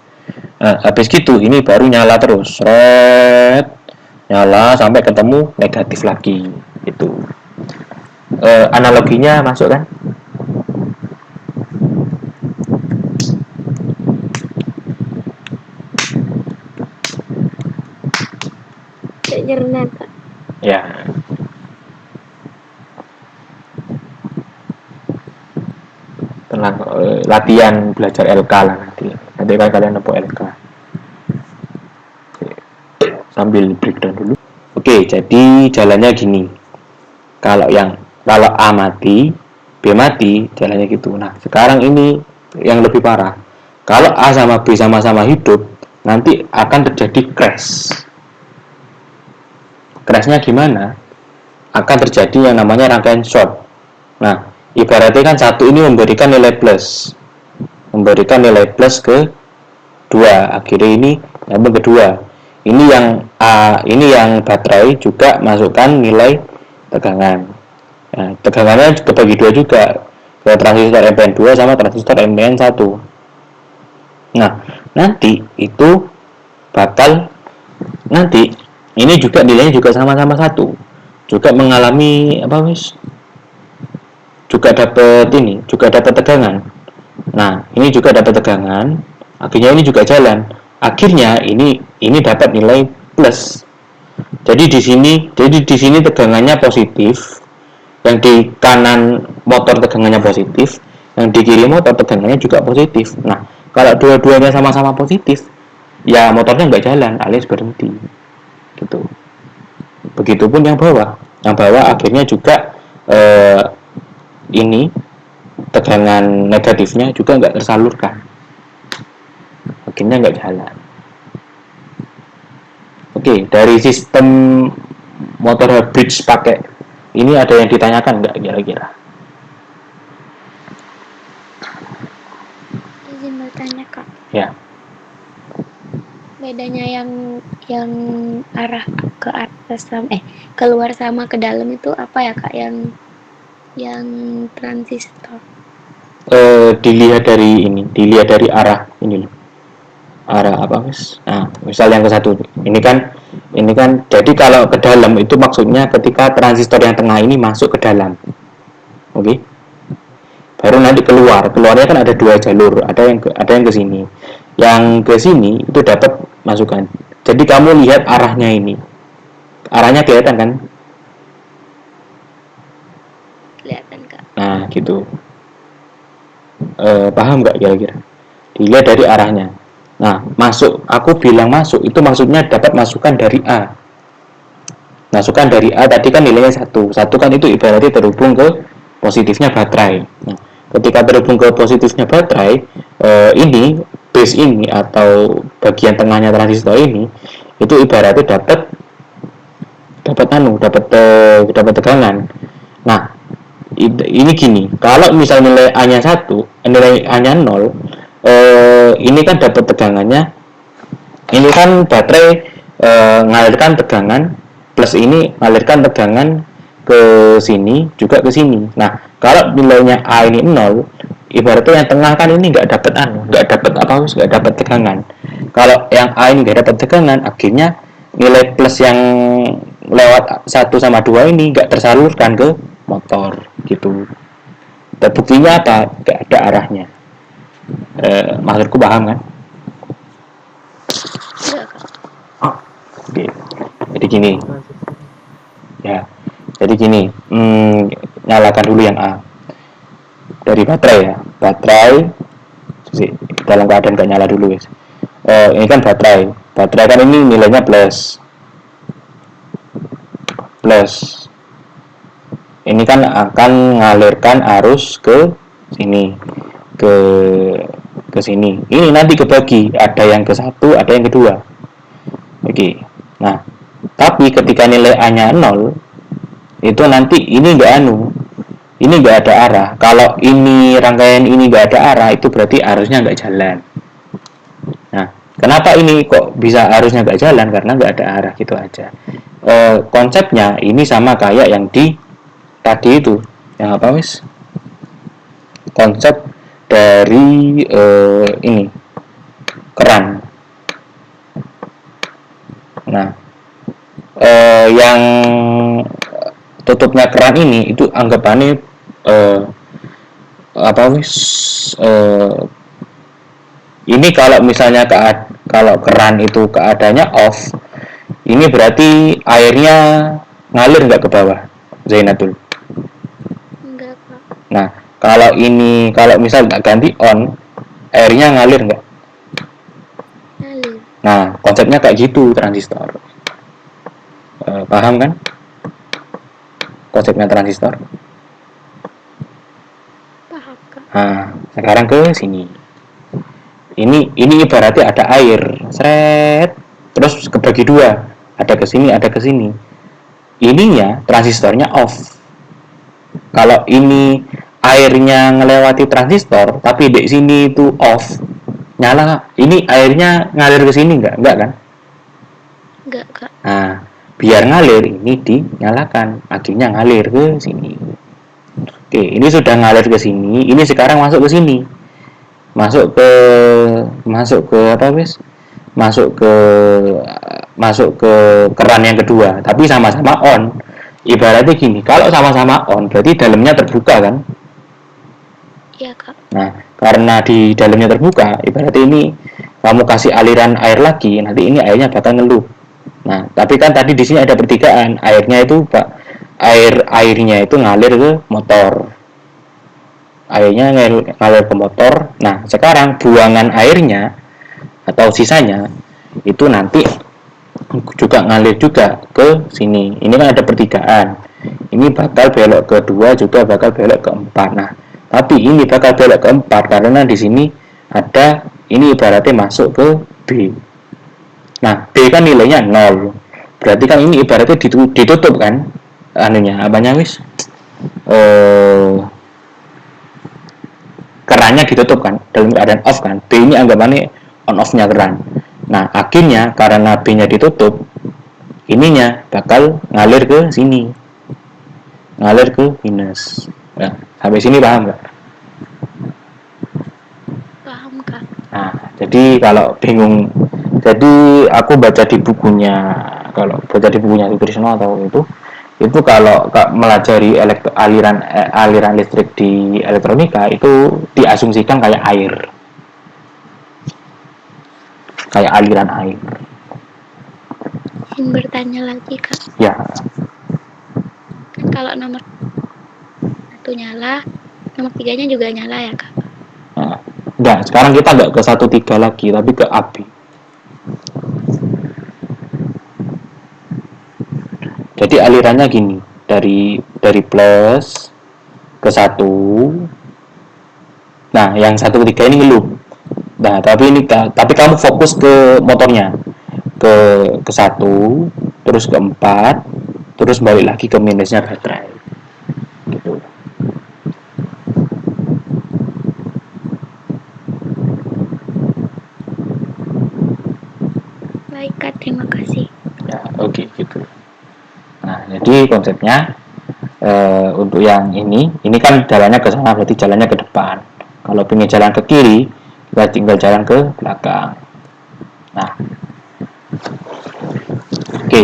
Nah, habis gitu ini baru nyala terus. Nyala sampai ketemu negatif lagi. Itu. Analoginya masuk kan? Cerna kak. Ya. Tenang, latihan belajar LK lah nanti kan kalian nempuh LK. Sambil breakdown dulu. Oke, jadi jalannya gini. Kalau A mati, B mati, jalannya gitu. Nah, sekarang ini yang lebih parah. Kalau A sama B sama-sama hidup, nanti akan terjadi crash. Crashnya gimana? Akan terjadi yang namanya rangkaian short. Nah, ibaratnya kan satu ini memberikan nilai plus ke 2. Akhirnya ini nyambung kedua. Ini yang baterai juga masukkan nilai tegangan. Nah, tegangannya kebagi 2 juga ke transistor MPN2 sama transistor MPN1. Nah, nanti ini juga nilainya juga sama-sama 1. Juga mengalami juga dapat tegangan. Nah, ini juga dapat tegangan. Akhirnya ini juga jalan. Akhirnya ini dapat nilai plus. Jadi di sini tegangannya positif. Yang di kanan motor tegangannya positif, yang di kiri motor tegangannya juga positif. Nah, kalau dua-duanya sama-sama positif, ya motornya nggak jalan, alias berhenti. Gitu. Begitupun yang bawah. Yang bawah akhirnya juga ini tegangan negatifnya juga nggak tersalurkan, akhirnya nggak jalan. Oke, dari sistem motor hybrid pakai ini ada yang ditanyakan nggak kira-kira? Izin bertanya kak. Ya. Bedanya yang arah ke atas sama keluar sama ke dalam itu apa ya kak? Yang Yang transistor. Dilihat dari arah ini loh. Arah apa Mas? Nah, misal yang ke satu. Ini kan jadi kalau ke dalam itu maksudnya ketika transistor yang tengah ini masuk ke dalam. Oke. Baru nanti keluarnya kan ada dua jalur, ada yang ke sini. Yang ke sini itu dapat masukan. Jadi kamu lihat arahnya ini. Arahnya kelihatan kan? Kelihatan Kak. Nah, gitu. Paham nggak kira-kira? Dilihat dari arahnya. Nah, aku bilang masuk, itu maksudnya dapat masukan dari A. Masukan dari A tadi kan nilainya 1. 1 kan itu ibaratnya terhubung ke positifnya baterai. Nah, ketika terhubung ke positifnya baterai, ini base ini atau bagian tengahnya transistor ini itu ibaratnya dapat tegangan. Nah, ini gini, kalau misal nilai A-nya 1, nilai A-nya 0, ini kan dapat tegangannya, ini kan baterai ngalirkan tegangan, plus ini ngalirkan tegangan ke sini, juga ke sini. Nah, kalau nilainya A ini 0, ibaratnya yang tengah kan ini nggak dapat tegangan. Kalau yang A ini nggak dapat tegangan, akhirnya nilai plus yang lewat 1 sama 2 ini nggak tersalurkan ke motor, gitu. Dan buktinya apa? Nggak ada arahnya. Maksudku paham kan? Iya Kak. Oke. Jadi gini. Ya. Jadi gini. Nyalakan dulu yang A. Dari baterai ya. Baterai dalam keadaan nggak nyala dulu guys. Ini kan baterai. Baterai kan ini nilainya plus. Ini kan akan mengalirkan arus ke sini. Ke sini. Ini nanti kebagi, ada yang ke satu, ada yang kedua. Oke. Nah, tapi ketika nilai A-nya 0, itu nanti ini ini nggak ada arah. Kalau ini rangkaian ini nggak ada arah, itu berarti arusnya nggak jalan. Nah, kenapa ini kok bisa arusnya nggak jalan? Karena nggak ada arah, gitu aja. Konsepnya ini sama kayak yang di tadi itu, yang apa wis? Konsep dari ini keran. Nah, yang tutupnya keran ini itu anggapannya ini kalau misalnya kalau keran itu keadaannya off, ini berarti airnya ngalir nggak ke bawah, Zainatul? Enggak Kak. Nah, kalau misal tak ganti on, airnya ngalir nggak? Ngalir. Nah, konsepnya kayak gitu transistor. Paham kan? Konsepnya transistor. Paham Kak. Nah, sekarang ke sini. Ini ibaratnya ada air, seret, terus kebagi dua, ada ke sini, ada ke sini. Ininya transistornya off. Kalau ini airnya ngelewati transistor, tapi di sini itu off, nyala. Ini airnya ngalir ke sini enggak kan? Enggak Kak. Nah, biar ngalir ini dinyalakan, akhirnya ngalir ke sini. Oke, ini sudah ngalir ke sini, ini sekarang masuk ke sini. Masuk ke apa wis? Masuk ke keran yang kedua, tapi sama-sama on. Ibaratnya gini, kalau sama-sama on berarti dalamnya terbuka kan? Iya Kak. Nah, karena di dalamnya terbuka, ibaratnya ini kamu kasih aliran air lagi, nanti ini airnya bakal ngelup. Nah, tapi kan tadi di sini ada pertigaan, airnya itu airnya itu ngalir ke motor. Airnya ngalir ke motor. Nah, sekarang buangan airnya atau sisanya itu nanti juga ngalir juga ke sini. Ini kan ada pertigaan. Ini bakal belok ke 2, juga bakal belok ke 4. Nah, tapi ini bakal belok ke 4 karena di sini ada, ini ibaratnya masuk ke B. Nah, B kan nilainya 0. Berarti kan ini ibaratnya ditutup kan? Apanya wis? Kerannya ditutup kan, dalam keadaan off kan. B ini anggapannya on off-nya keran. Nah, akhirnya karena B-nya ditutup, ininya bakal ngalir ke sini. Ngalir ke minus. Nah, sampai sini paham nggak? Paham kak. Nah, jadi kalau bingung, jadi aku baca di bukunya, kalau baca di bukunya Sutrisno atau itu kalau melajari aliran listrik di elektronika itu diasumsikan kayak air, kayak aliran air. Ingin bertanya lagi kak, Ya, kan kalau nomor 1 nyala, nomor 3-nya juga nyala ya kak? nah, enggak. Sekarang kita nggak ke 1 3 lagi, tapi ke AB. Jadi alirannya gini, dari plus ke 1. Nah, yang 1 3 ini ngeluh. Nah, tapi kamu fokus ke motornya. Ke 1, terus ke 4, terus balik lagi ke minusnya baterai. Gitu. Baik kak, terima kasih. Ya, oke gitu. Nah, jadi konsepnya untuk yang ini kan jalannya ke sana, berarti jalannya ke depan. Kalau pengen jalan ke kiri, kita tinggal jalan ke belakang. Nah, oke.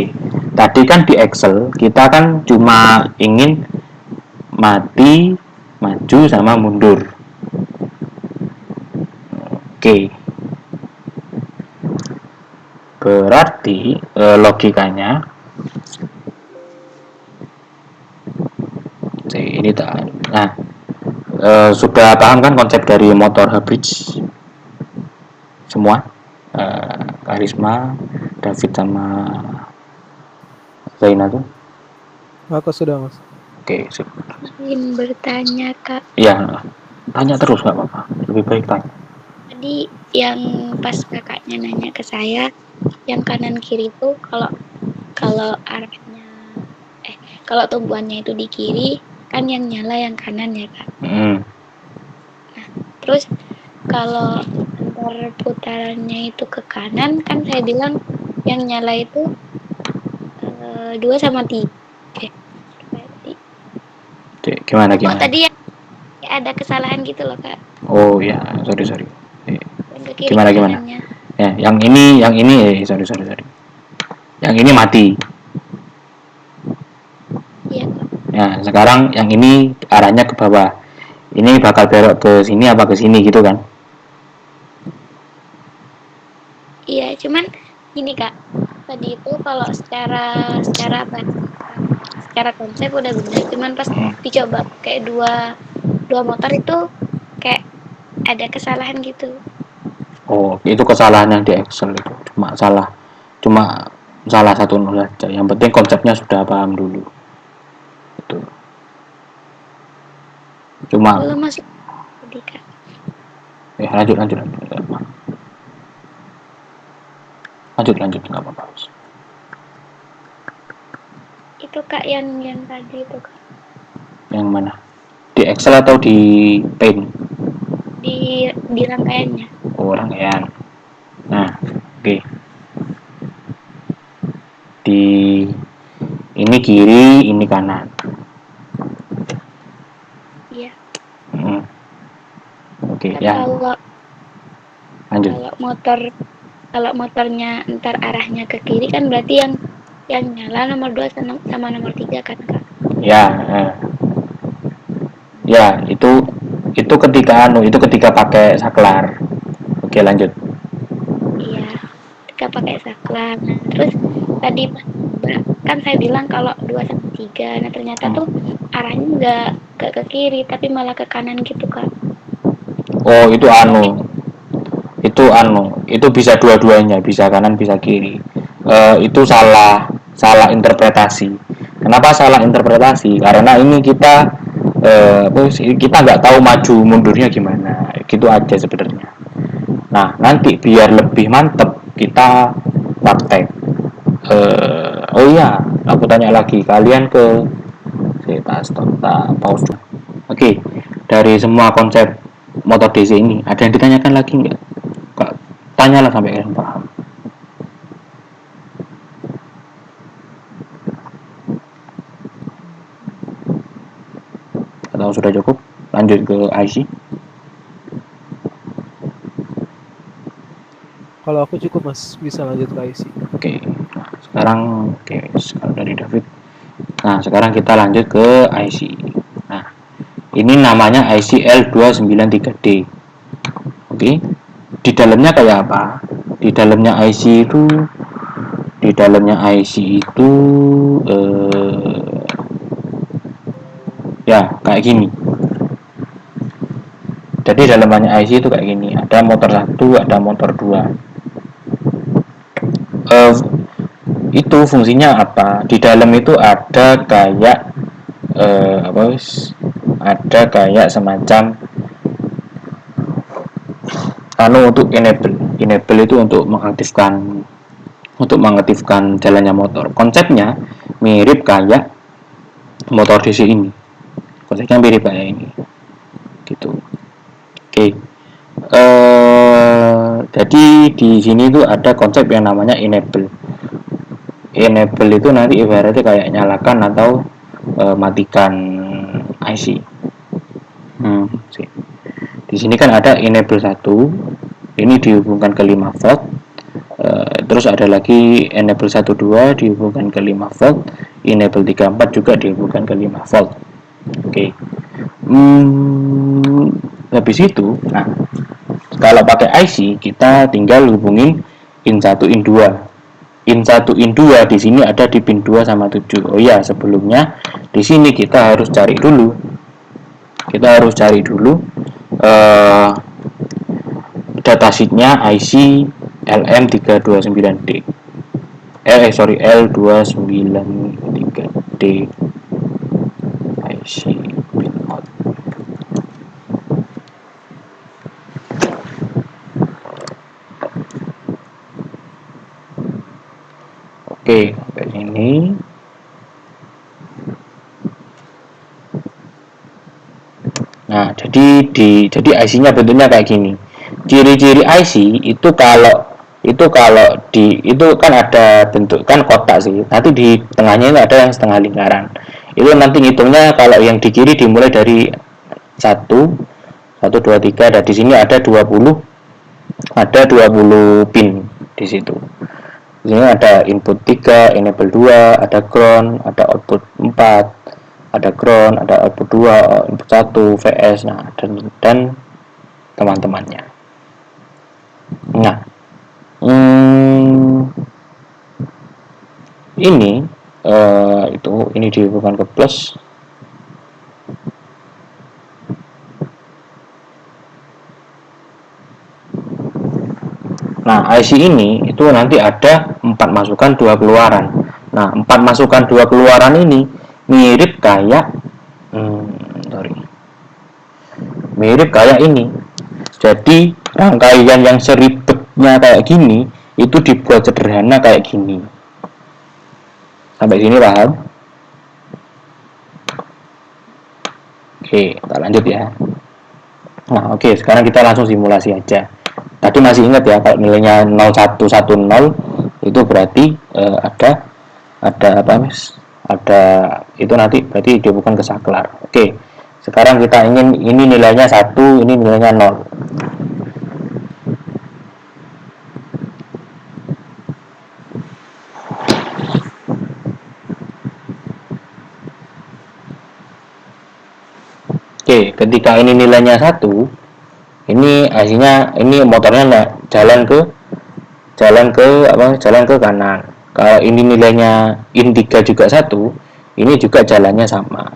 Tadi kan di Excel kita kan cuma ingin mati, maju sama mundur. Oke. Berarti logikanya ini tak. Nah, sudah paham kan konsep dari motor hybrid semua? Karisma, David sama Zaina tuh. Aku sudah mas. Oke, Ingin bertanya kak, ya tanya terus nggak apa-apa. Lebih baik tanya. tadi yang pas kakaknya nanya ke saya, yang kanan kiri itu kalau arahnya kalau tumbuhannya itu di kiri, kan yang nyala yang kanan ya kak. Terus kalau antar putarannya itu ke kanan, kan saya bilang yang nyala itu 2 sama 3. Gimana Kok gimana? tadi ada kesalahan gitu loh kak, Oh ya, sorry. yang ke kiri Gimana ke gimana? kanannya. Ya, yang ini, sorry. Yang ini mati. Iya kak. Ya, sekarang yang ini arahnya ke bawah. Ini bakal belok ke sini apa ke sini gitu kan? Iya, cuman gini kak, tadi itu kalau secara apa? Secara konsep udah benar, cuman pas dicoba kayak dua motor itu kayak ada kesalahan gitu. Oh, itu kesalahan yang di Excel itu. Cuma salah satu nol aja. Yang penting konsepnya sudah paham dulu. Itu. Cuma Belum masuk tadi kak. lanjut. Lanjut nggak apa-apa. Itu kak yang tadi itu kak, Yang mana? Di Excel atau di Paint? di rangkaiannya. Oh, rangkaian. Nah, oke. Di ini kiri, ini kanan. Iya. Oke, Kan ya. Lanjut. Kalau motornya ntar arahnya ke kiri kan berarti yang nyala nomor 2 sama nomor 3 kan kak. Ya, itu ketika pakai saklar. Oke, lanjut. Iya, ketika pakai saklar. Nah, terus tadi kan saya bilang kalau 2 sama 3. Nah, ternyata tuh arahnya nggak ke kiri tapi malah ke kanan gitu kak. Oh, itu bisa dua-duanya, bisa kanan bisa kiri. Itu salah interpretasi. Kenapa salah interpretasi? Karena ini kita nggak tahu maju mundurnya gimana, gitu aja sebenarnya. Nah, nanti biar lebih mantep kita praktek. Oh iya, aku tanya lagi, kalian pause dulu. Oke, dari semua konsep motor DC ini ada yang ditanyakan lagi nggak? Tanyalah sampai kalian paham. Atau sudah cukup? Lanjut ke IC. Kalau aku cukup Mas, bisa lanjut ke IC. Oke. Nah, sekarang sekarang dari David. Nah, sekarang kita lanjut ke IC. Nah, ini namanya IC L293D. Oke. Di dalamnya kayak apa? Di dalamnya IC itu ya kayak gini. Jadi dalamnya IC itu kayak gini. Ada motor 1, ada motor 2. Itu fungsinya apa? Di dalam itu ada kayak ada kayak semacam untuk enable itu untuk mengaktifkan jalannya motor. Konsepnya mirip kayak motor DC ini. Konsepnya mirip kayak ini gitu. Oke. Jadi di sini tuh ada konsep yang namanya enable itu nanti ibaratnya kayak nyalakan atau matikan IC. Di sini kan ada enable 1, ini dihubungkan ke 5 volt. Terus ada lagi enable 1 2 dihubungkan ke 5 volt, enable 3 4 juga dihubungkan ke 5 volt. Oke. Habis itu, nah kalau pakai IC kita tinggal hubungin in 1 in 2. In 1 in 2 di sini ada di pin 2 sama 7. Oh ya, sebelumnya di sini kita harus cari dulu. Datasheetnya IC LM329D. L293D IC pin out. Oke, sampai sini. Nah, jadi IC-nya bentuknya kayak gini. Ciri-ciri IC itu kalau itu kan ada bentuk kan kotak sih. Nanti di tengahnya itu ada yang setengah lingkaran. Itu nanti ngitungnya kalau yang di kiri dimulai dari 1 2 3, dan di sini ada 20 pin di situ. Di sini ada input 3, enable 2, ada ground, ada output 4, ada ground, ada output 2, input 1, VS, nah dan teman-temannya. Nah, ini dihubungkan ke plus. Nah, IC ini itu nanti ada 4 masukan 2 keluaran. Nah, 4 masukan 2 keluaran ini mirip kayak mirip kayak ini. Jadi rangkaian yang seribetnya kayak gini itu dibuat sederhana kayak gini. Sampai sini paham? Oke, kita lanjut ya. Nah, oke, sekarang kita langsung simulasi aja. Tadi masih ingat ya, kalau nilainya 0110 itu berarti ada itu nanti berarti dihubungkan ke saklar. Oke, sekarang kita ingin ini nilainya 1, ini nilainya 0. Oke, ketika ini nilainya 1, ini hasilnya ini motornya jalan ke kanan. Kalau ini nilainya in 3 juga 1, ini juga jalannya sama.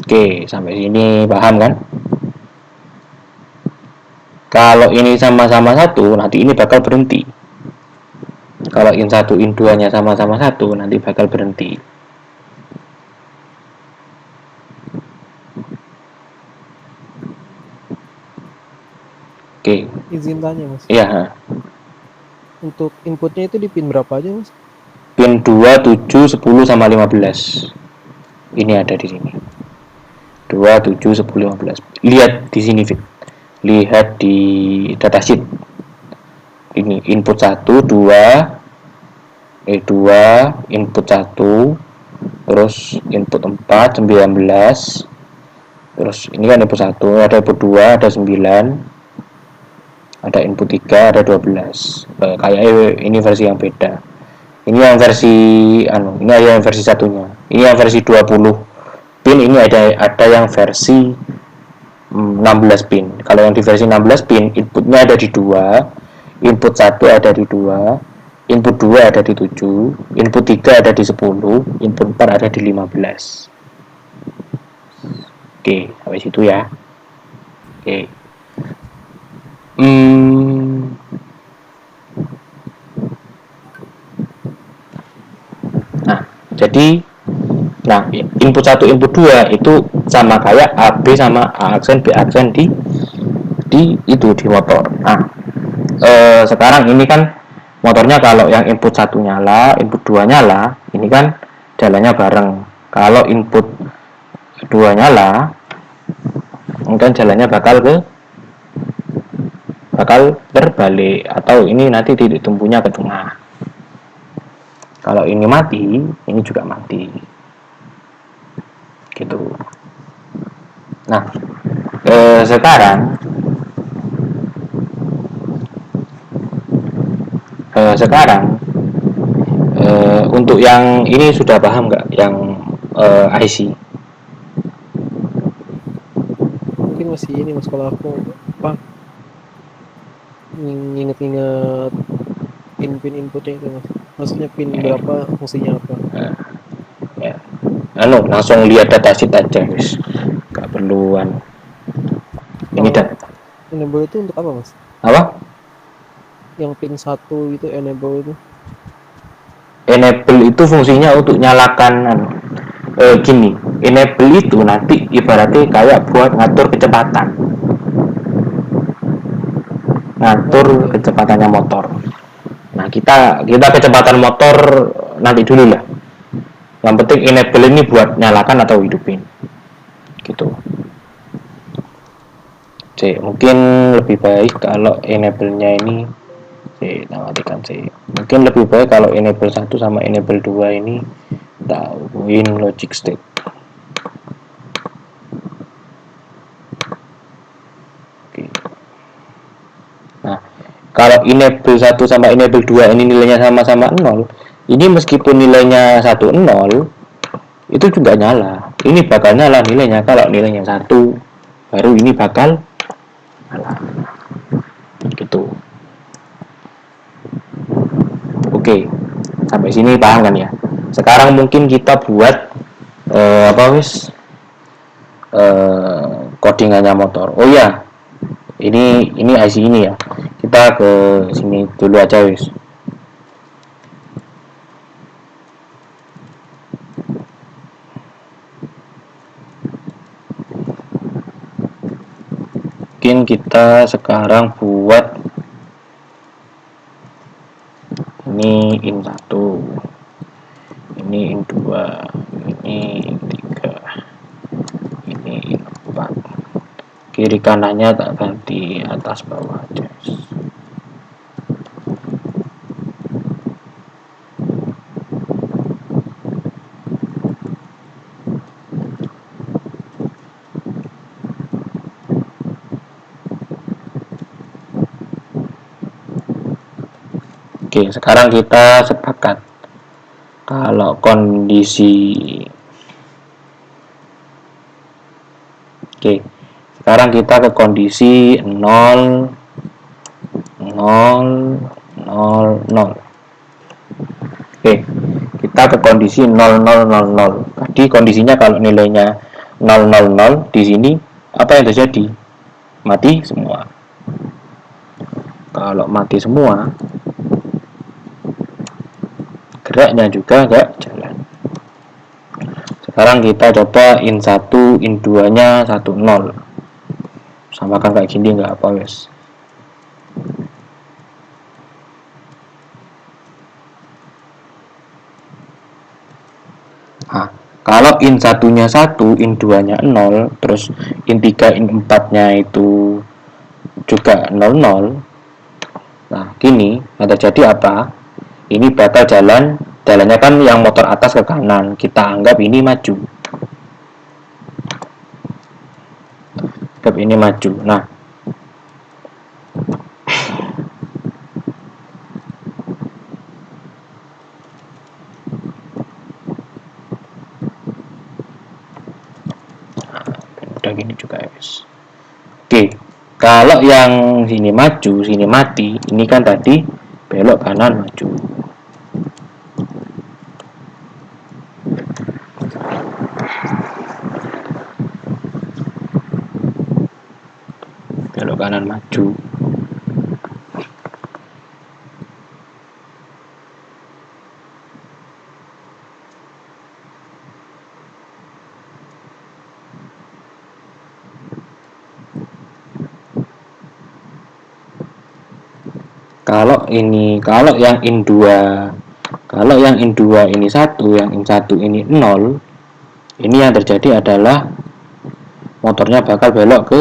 Oke, sampai sini paham kan? Kalau ini sama-sama 1, nanti ini bakal berhenti. Kalau in 1 in 2 nya sama-sama 1, nanti bakal berhenti. Oke. Izin tanya Mas. Iya. Untuk inputnya itu di pin berapa aja Mas? Pin 2, 7, 10 sama 15. Ini ada di sini. 2, 7, 10, 15. Lihat di sini, Fit. Lihat di datasheet. Ini input 1, 2, input 1, terus input 4 19, terus ini kan input 1, ada input 2 ada 9, ada input 3 ada 12. Kayak ini versi yang beda. Ini yang versi ini yang versi satunya. Ini yang versi 20 pin, ini ada yang versi 16 pin. Kalau yang di versi 16 pin, inputnya ada di 2, input 1 ada di 2, input 2 ada di 7, input 3 ada di 10, input 4 ada di 15. Oke, sampai situ ya. Oke. Jadi input 1 input 2 itu sama kayak AB sama A aksen B aksen di motor. Sekarang ini kan motornya kalau yang input 1 nyala, input 2 nyala, ini kan jalannya bareng. Kalau input 2 nyala, mungkin jalannya bakal terbalik, atau ini nanti titik tumpunya ke tengah. Kalau ini mati, ini juga mati. Gitu. Nah, sekarang untuk yang ini sudah paham nggak? Yang IC? Mungkin masih ini mas, kalau aku apa inget-inget pin inputnya itu mas. Maksudnya pin berapa, fungsinya apa? Ya. Langsung lihat datasheet aja guys, nggak perluan ini enable itu untuk apa mas? Apa? Yang pin 1 itu enable itu fungsinya untuk nyalakan gini. Enable itu nanti ibaratnya kayak buat ngatur kecepatannya motor. Nah, kita kecepatan motor nanti dulu lah. Yang penting enable ini buat nyalakan atau hidupin. Gitu. Mungkin lebih baik kalau enable-nya ini kita matikan sih. Mungkin lebih baik kalau enable 1 sama enable 2 ini tahuin logic state. Oke. Nah, kalau enable 1 sama enable 2 ini nilainya sama-sama 0, ini meskipun nilainya 1 0, itu juga nyala. Ini bakal nyala nilainya. Kalau nilainya 1, baru ini bakal nyala. Gitu. Oke, sampai sini paham kan ya? Sekarang mungkin kita buat codingannya motor. Oh ya, ini IC ini ya. Kita ke sini dulu aja wis. Mungkin kita sekarang buat ini in 1, ini in 2, ini in 3, ini in 4. Kiri kanannya tak ganti, atas bawah aja. Oke, sekarang kita sepakat kalau sekarang kita ke kondisi 0 0 0 0. Oke, kita ke kondisi 0 0 0 0. Tadi kondisinya kalau nilainya 0 0 0, di sini apa yang terjadi? Mati semua. Kalau mati semua, geraknya juga nggak jalan. Sekarang kita coba in 1, in 2 nya 1 0. Samakan kayak gini nggak apa wes. Nah, kalau in 1-nya 1, in 2-nya 0, terus in 3, in 4-nya itu juga 00. Nah, gini, yang terjadi apa? Ini bakal jalan jalannya kan yang motor atas ke kanan, kita anggap ini maju. Nah, udah gini juga guys. Oke, kalau yang sini maju, sini mati, ini kan tadi belok kanan maju. Belok kanan maju. Kalau yang in 2 ini 1, yang in 1 ini 0, ini yang terjadi adalah motornya bakal belok ke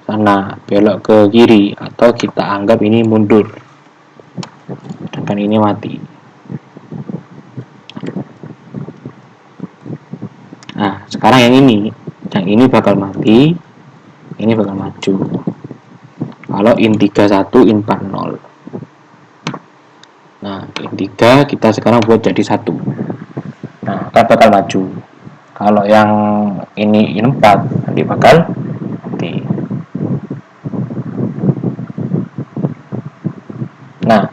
sana, belok ke kiri, atau kita anggap ini mundur, sedangkan ini mati. Nah, sekarang yang ini bakal mati, ini bakal maju. Kalau in 31, in 40. Nah, in 3 kita sekarang buat jadi 1. Nah, kan bakal maju. Kalau yang ini in 4, nanti bakal mati. Nah,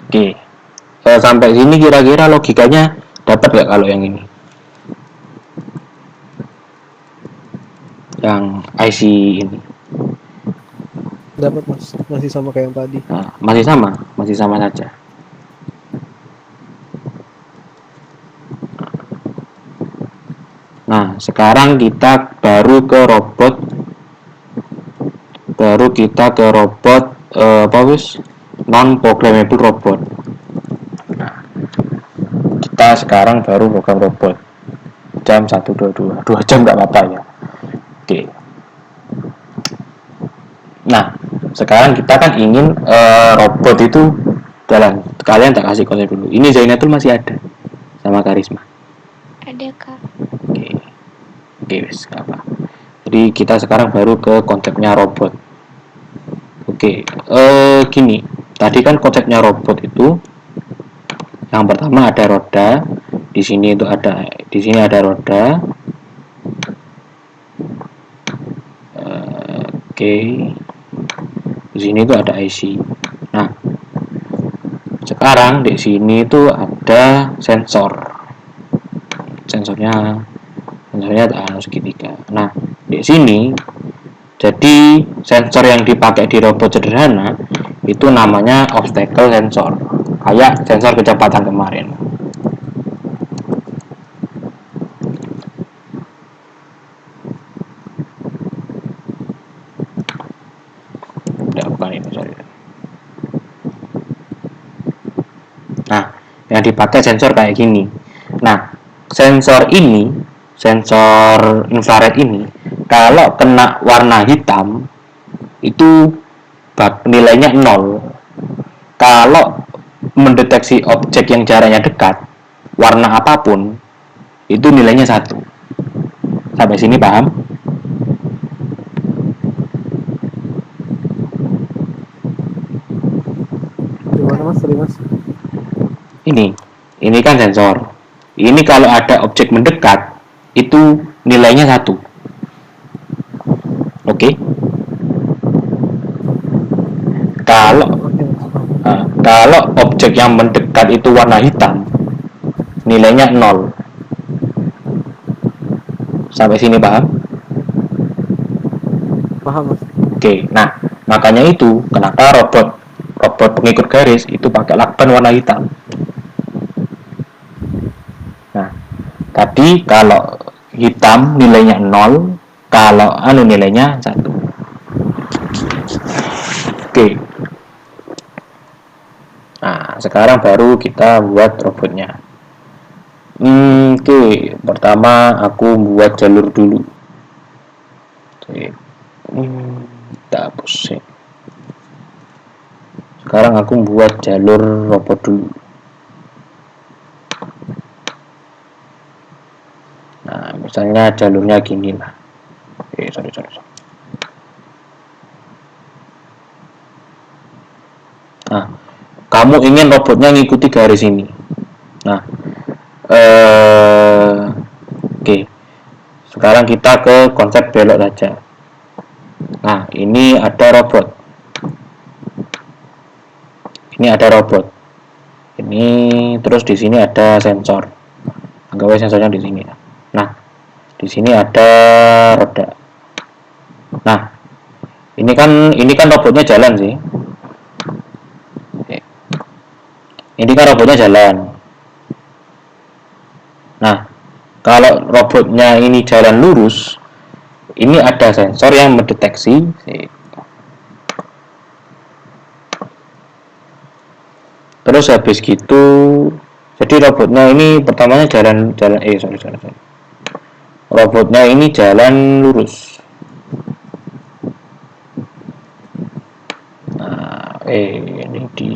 oke. Sampai sini kira-kira logikanya dapat nggak kalau yang ini? Yang IC ini. Dapat mas, masih sama kayak yang tadi. Nah, masih sama saja. Nah, sekarang kita baru ke robot non programmable robot. Nah, kita sekarang baru program robot jam 1.22, 2 jam nggak apa-apa ya. Oke. Nah, sekarang kita kan ingin robot itu jalan. Kalian tak kasih konsep dulu. Ini Zainatul masih ada sama Karisma. Ada kak. Oke, wes apa. Jadi kita sekarang baru ke konsepnya robot. Oke, gini. Tadi kan konsepnya robot itu yang pertama ada roda. Di sini ada roda. Oke. Di sini itu ada IC. Nah, sekarang di sini itu ada sensor. Sensornya segitiga. Nah, di sini jadi sensor yang dipakai di robot sederhana itu namanya obstacle sensor. Kayak sensor kecepatan kemarin. Bukan ini, sorry. Nah, yang dipakai sensor kayak gini. Nah, sensor infrared ini, kalau kena warna hitam, itu nilainya 0. Kalau mendeteksi objek yang jaraknya dekat, warna apapun, itu nilainya 1. Sampai sini paham? Gimana mas, sorry mas? Ini kan sensor. Ini kalau ada objek mendekat, itu nilainya 1. Oke? Kalau objek yang mendekat itu warna hitam, nilainya 0. Sampai sini paham? Paham mas. Oke, nah makanya itu kenapa robot pengikut garis itu pakai lakban warna hitam. Nah, tadi kalau hitam nilainya 0, kalau nilainya 1. Oke. Nah, sekarang baru kita buat robotnya. Oke, pertama aku buat jalur dulu. Oke. Kita hapus sih. Sekarang aku buat jalur robot dulu. Nah, misalnya jalurnya gini lah. Sorry. Nah, kamu ingin robotnya ngikuti garis ini. Nah, oke. Sekarang kita ke konsep belok saja. Nah, ini ada robot. Ini terus di sini ada sensor. Anggap aja sensornya di sini. Nah, di sini ada roda. Nah, ini kan robotnya jalan sih. Ini kan robotnya jalan. Nah, kalau robotnya ini jalan lurus, ini ada sensor yang mendeteksi. Terus habis gitu, jadi robotnya ini pertamanya jalan. Robotnya ini jalan lurus. Nah, ini di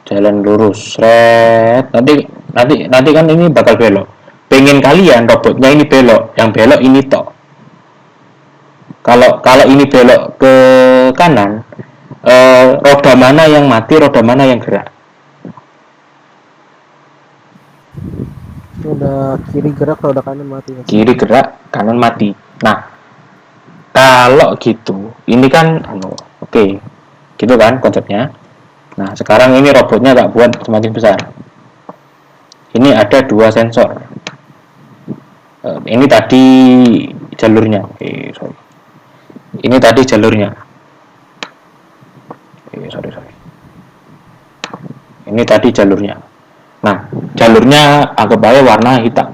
jalan lurus, nanti kan ini bakal belok. Pengen kalian robotnya ini belok, yang belok ini toh. Kalau ini belok ke kanan, roda mana yang mati, roda mana yang gerak? Roda kiri gerak, roda kanan mati. Kiri gerak, kanan mati. Nah, kalau gitu, ini kan oke. Gitu kan konsepnya. Nah, sekarang ini robotnya tak buat semakin besar. Ini ada 2 sensor. Ini tadi jalurnya. Ini tadi jalurnya. Sorry. Ini tadi jalurnya. Nah, jalurnya anggap aja warna hitam.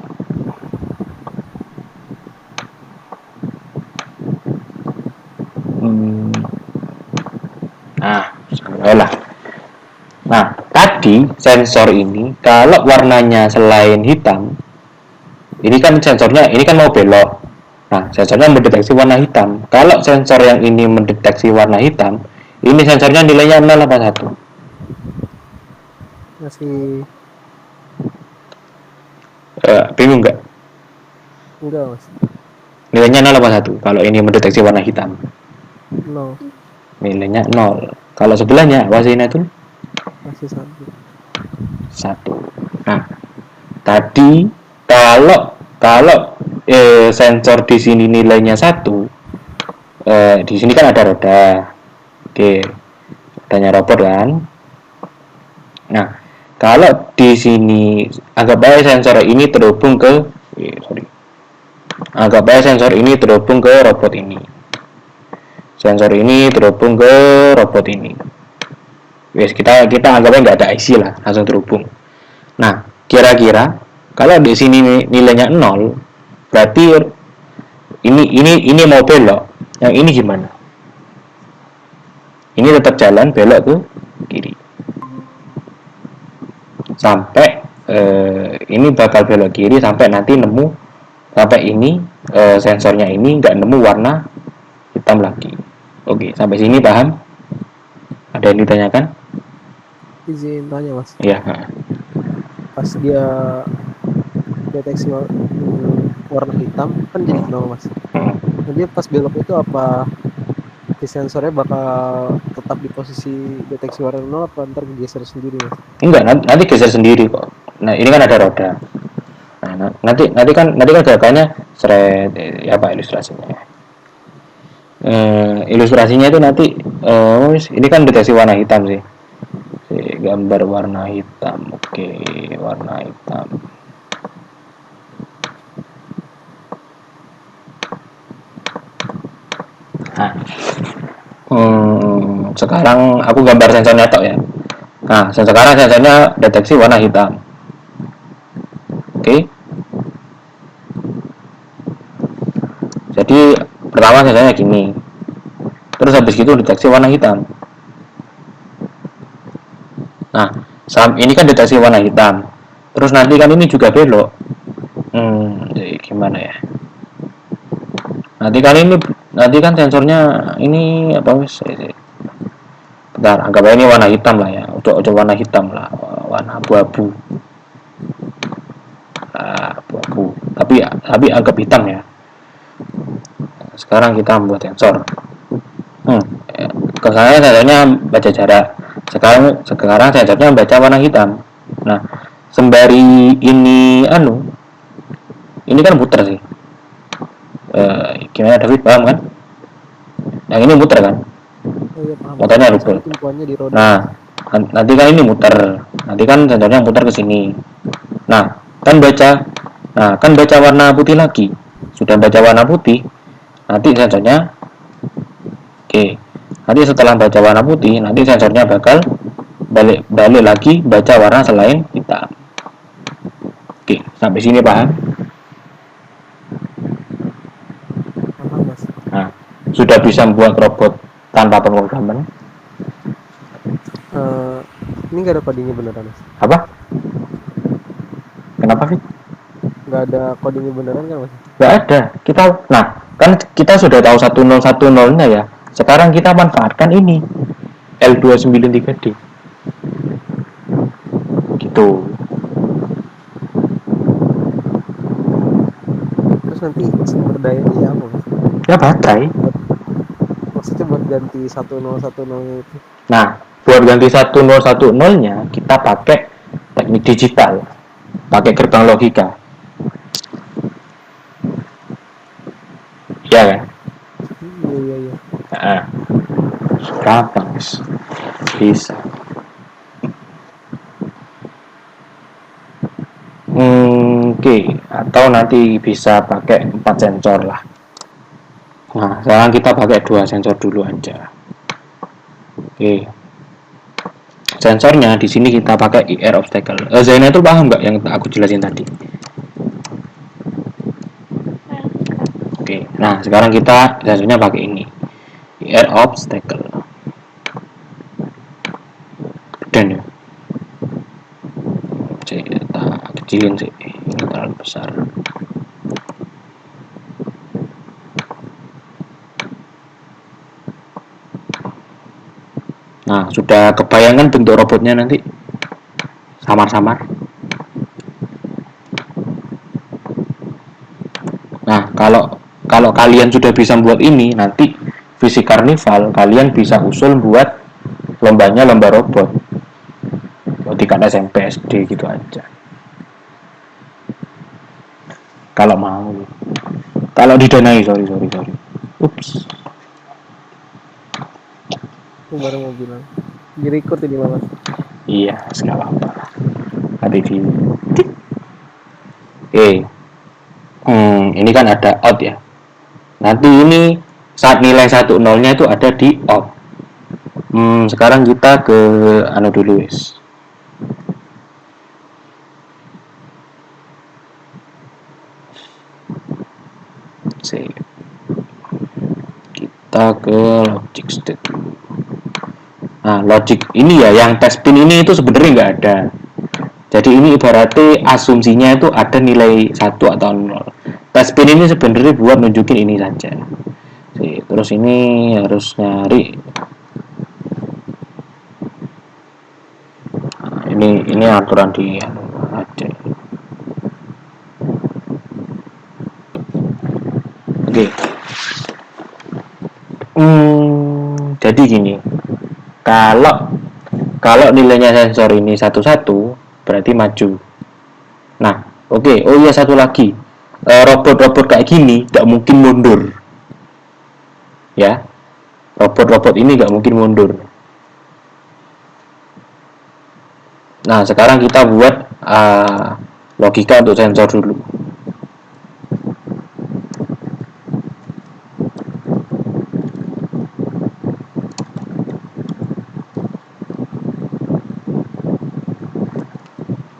Nah, tadi sensor ini kalau warnanya selain hitam, ini kan sensornya ini kan mau belok. Nah, sensornya mendeteksi warna hitam. Kalau sensor yang ini mendeteksi warna hitam, ini sensornya nilainya 0 apa 1? Masih bingung nggak? enggak, Mas. Nilainya 0 apa 1 kalau ini mendeteksi warna hitam? 0. Nilainya 0. Kalau sebelahnya wasina itu Masih 1. Nah, tadi kalau sensor di sini nilainya 1, di sini kan ada roda. Oke. Rodanya robot kan. Nah, kalau di sini anggap aja sensor ini terhubung ke robot ini. Sensor ini terhubung ke robot ini. Wes kita anggapnya nggak ada IC lah, langsung terhubung. Nah, kira-kira kalau di sini nilainya 0, berarti ini mau belok. Yang ini gimana? Ini tetap jalan belok ke kiri. Sampai ini bakal belok kiri sampai nanti nemu sampai ini sensornya ini nggak nemu warna hitam lagi. Oke, sampai sini paham? Ada yang ditanyakan? izin tanya, Mas. Iya. Pas dia deteksi warna hitam kan jadi 0, Mas. Jadi pas belok itu apa di sensornya bakal tetap di posisi deteksi warna 0 apa ntar geser sendiri, Mas? Enggak, nanti geser sendiri kok. Nah, ini kan ada roda. Nah, nanti kan gerakannya seret ya Pak ilustrasinya. Ilustrasinya itu nanti ini kan deteksi warna hitam sih. Gambar warna hitam. Oke, warna hitam. Nah, sekarang aku gambar sensornya tok ya. Nah, sekarang sensornya deteksi warna hitam. Oke. Jadi pertama sensornya gini. Terus habis gitu deteksi warna hitam. Nah, ini kan deteksi warna hitam. Terus nanti kan ini juga belok. Jadi gimana ya? Nanti kan sensornya ini apa wis? Bentar, anggap aja ini warna hitam lah ya. Udah warna hitam lah, warna abu-abu. Abu-abu. tapi agak hitam ya. Sekarang kita membuat sensor. Ke saya sensornya baca jarak. Sekarang sensornya baca warna hitam. Nah, sembari ini ini kan muter sih. Gimana David, paham kan? Yang ini muter kan? Oh iya paham. Motornya Soalnya rubber. tumpuannya di roda. Nah, nanti kan ini muter. Nanti kan sensornya muter ke sini. Nah, kan baca warna putih lagi. Sudah baca warna putih, nanti sensornya nanti setelah baca warna putih, nanti sensornya bakal balik lagi baca warna selain hitam. Sampai sini paham? Paham Mas. Nah, sudah bisa membuat robot tanpa pemrograman. Ini nggak ada codingnya beneran Mas? Apa? Kenapa sih? Nggak ada codingnya beneran kan Mas? Nggak ada. Kan kita sudah tahu 1010-nya ya. Sekarang kita manfaatkan ini L293D. Gitu. Terus nanti sumber dayanya ya apa Mas? Ya baterai. Maksudnya buat ganti 1010-nya itu. Nah, buat ganti 1010-nya kita pakai teknik digital. Pakai gerbang logika. Ya kan? Iya. Nah, gampang bisa. Oke. Atau nanti bisa pakai 4 sensor lah. Nah, sekarang kita pakai 2 sensor dulu aja. Oke. Sensornya di sini kita pakai IR obstacle. Zaina itu paham nggak yang aku jelasin tadi? Oke. Nah, sekarang kita sensornya pakai ini. IR obstacle. Dan ya. Kita kecilin sih. Ini terlalu besar. Nah, sudah kebayangkan bentuk robotnya nanti? Samar-samar. Nah, kalau kalian sudah bisa buat ini, nanti Fisik Karnival kalian bisa usul buat lombanya lomba robot. Tingkat SMP SD gitu aja. Kalau mau. Kalau didanai, sorry. Ups. Aku baru mau bilang. Di-record ini Mas. Iya, segala apa. Tadi di. Ini kan ada out ya. Nanti ini saat nilai 10-nya itu ada di out. Sekarang kita ke dulu wis. Kita ke logic state dulu. Nah, logic ini ya, yang test pin ini itu sebenarnya nggak ada. Jadi ini ibaratnya asumsinya itu ada nilai 1 atau 0. Test pin ini sebenarnya buat nunjukin ini saja. Terus ini harus nyari. Nah, ini aturan di aja. Oke. Jadi gini. Kalau nilainya sensor ini 1 berarti maju. Nah, oke. Oh iya, satu lagi. Robot-robot kayak gini tidak mungkin mundur. Ya. Robot-robot ini nggak mungkin mundur. Nah, sekarang kita buat logika untuk sensor dulu.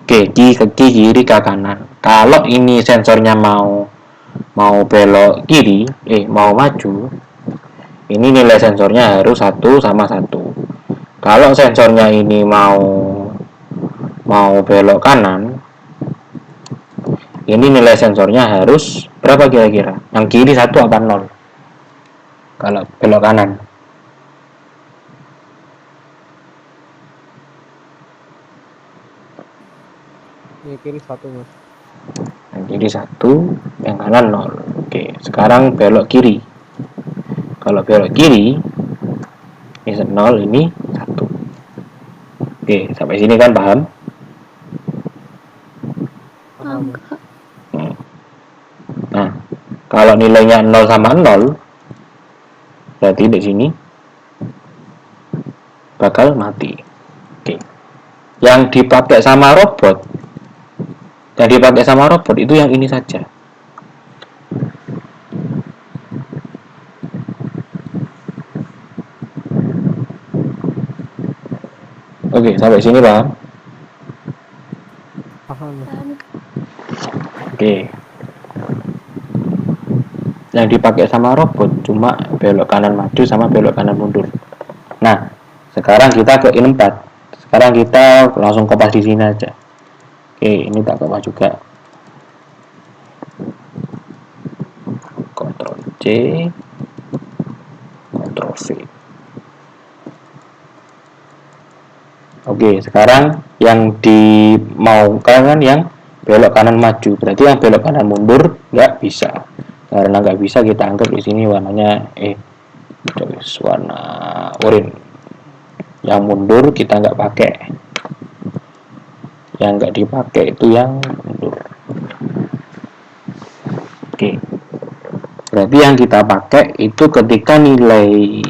Oke, ke kiri ke kanan. Kalau ini sensornya mau belok kiri, mau maju, ini nilai sensornya harus 1 sama 1. Kalau sensornya ini mau belok kanan, ini nilai sensornya harus berapa kira-kira? Yang kiri 1 apa 0? Kalau belok kanan. Yang kiri 1 Mas. Yang Ini 1, yang kanan 0. Oke, sekarang belok kiri. Kalau belok kiri, ini 0, ini 1. Oke, sampai sini kan paham? Paham. Nah, kalau nilainya 0 sama 0, berarti di sini bakal mati. Oke. Yang dipakai sama robot itu yang ini saja. Oke, sampai sini paham? Paham. Oke. Yang dipakai sama robot cuma belok kanan maju sama belok kanan mundur. Nah, sekarang kita ke in 4. Sekarang kita langsung kopas di sini aja. Oke, ini tak kopas juga. Ctrl C, Ctrl V. Oke, sekarang yang dimaukan kan yang belok kanan maju. Berarti yang belok kanan mundur nggak bisa. Karena nggak bisa, kita anggap di sini warnanya warna oranye. Yang mundur kita nggak pakai. Yang nggak dipakai itu yang mundur. Oke. Berarti yang kita pakai itu ketika nilai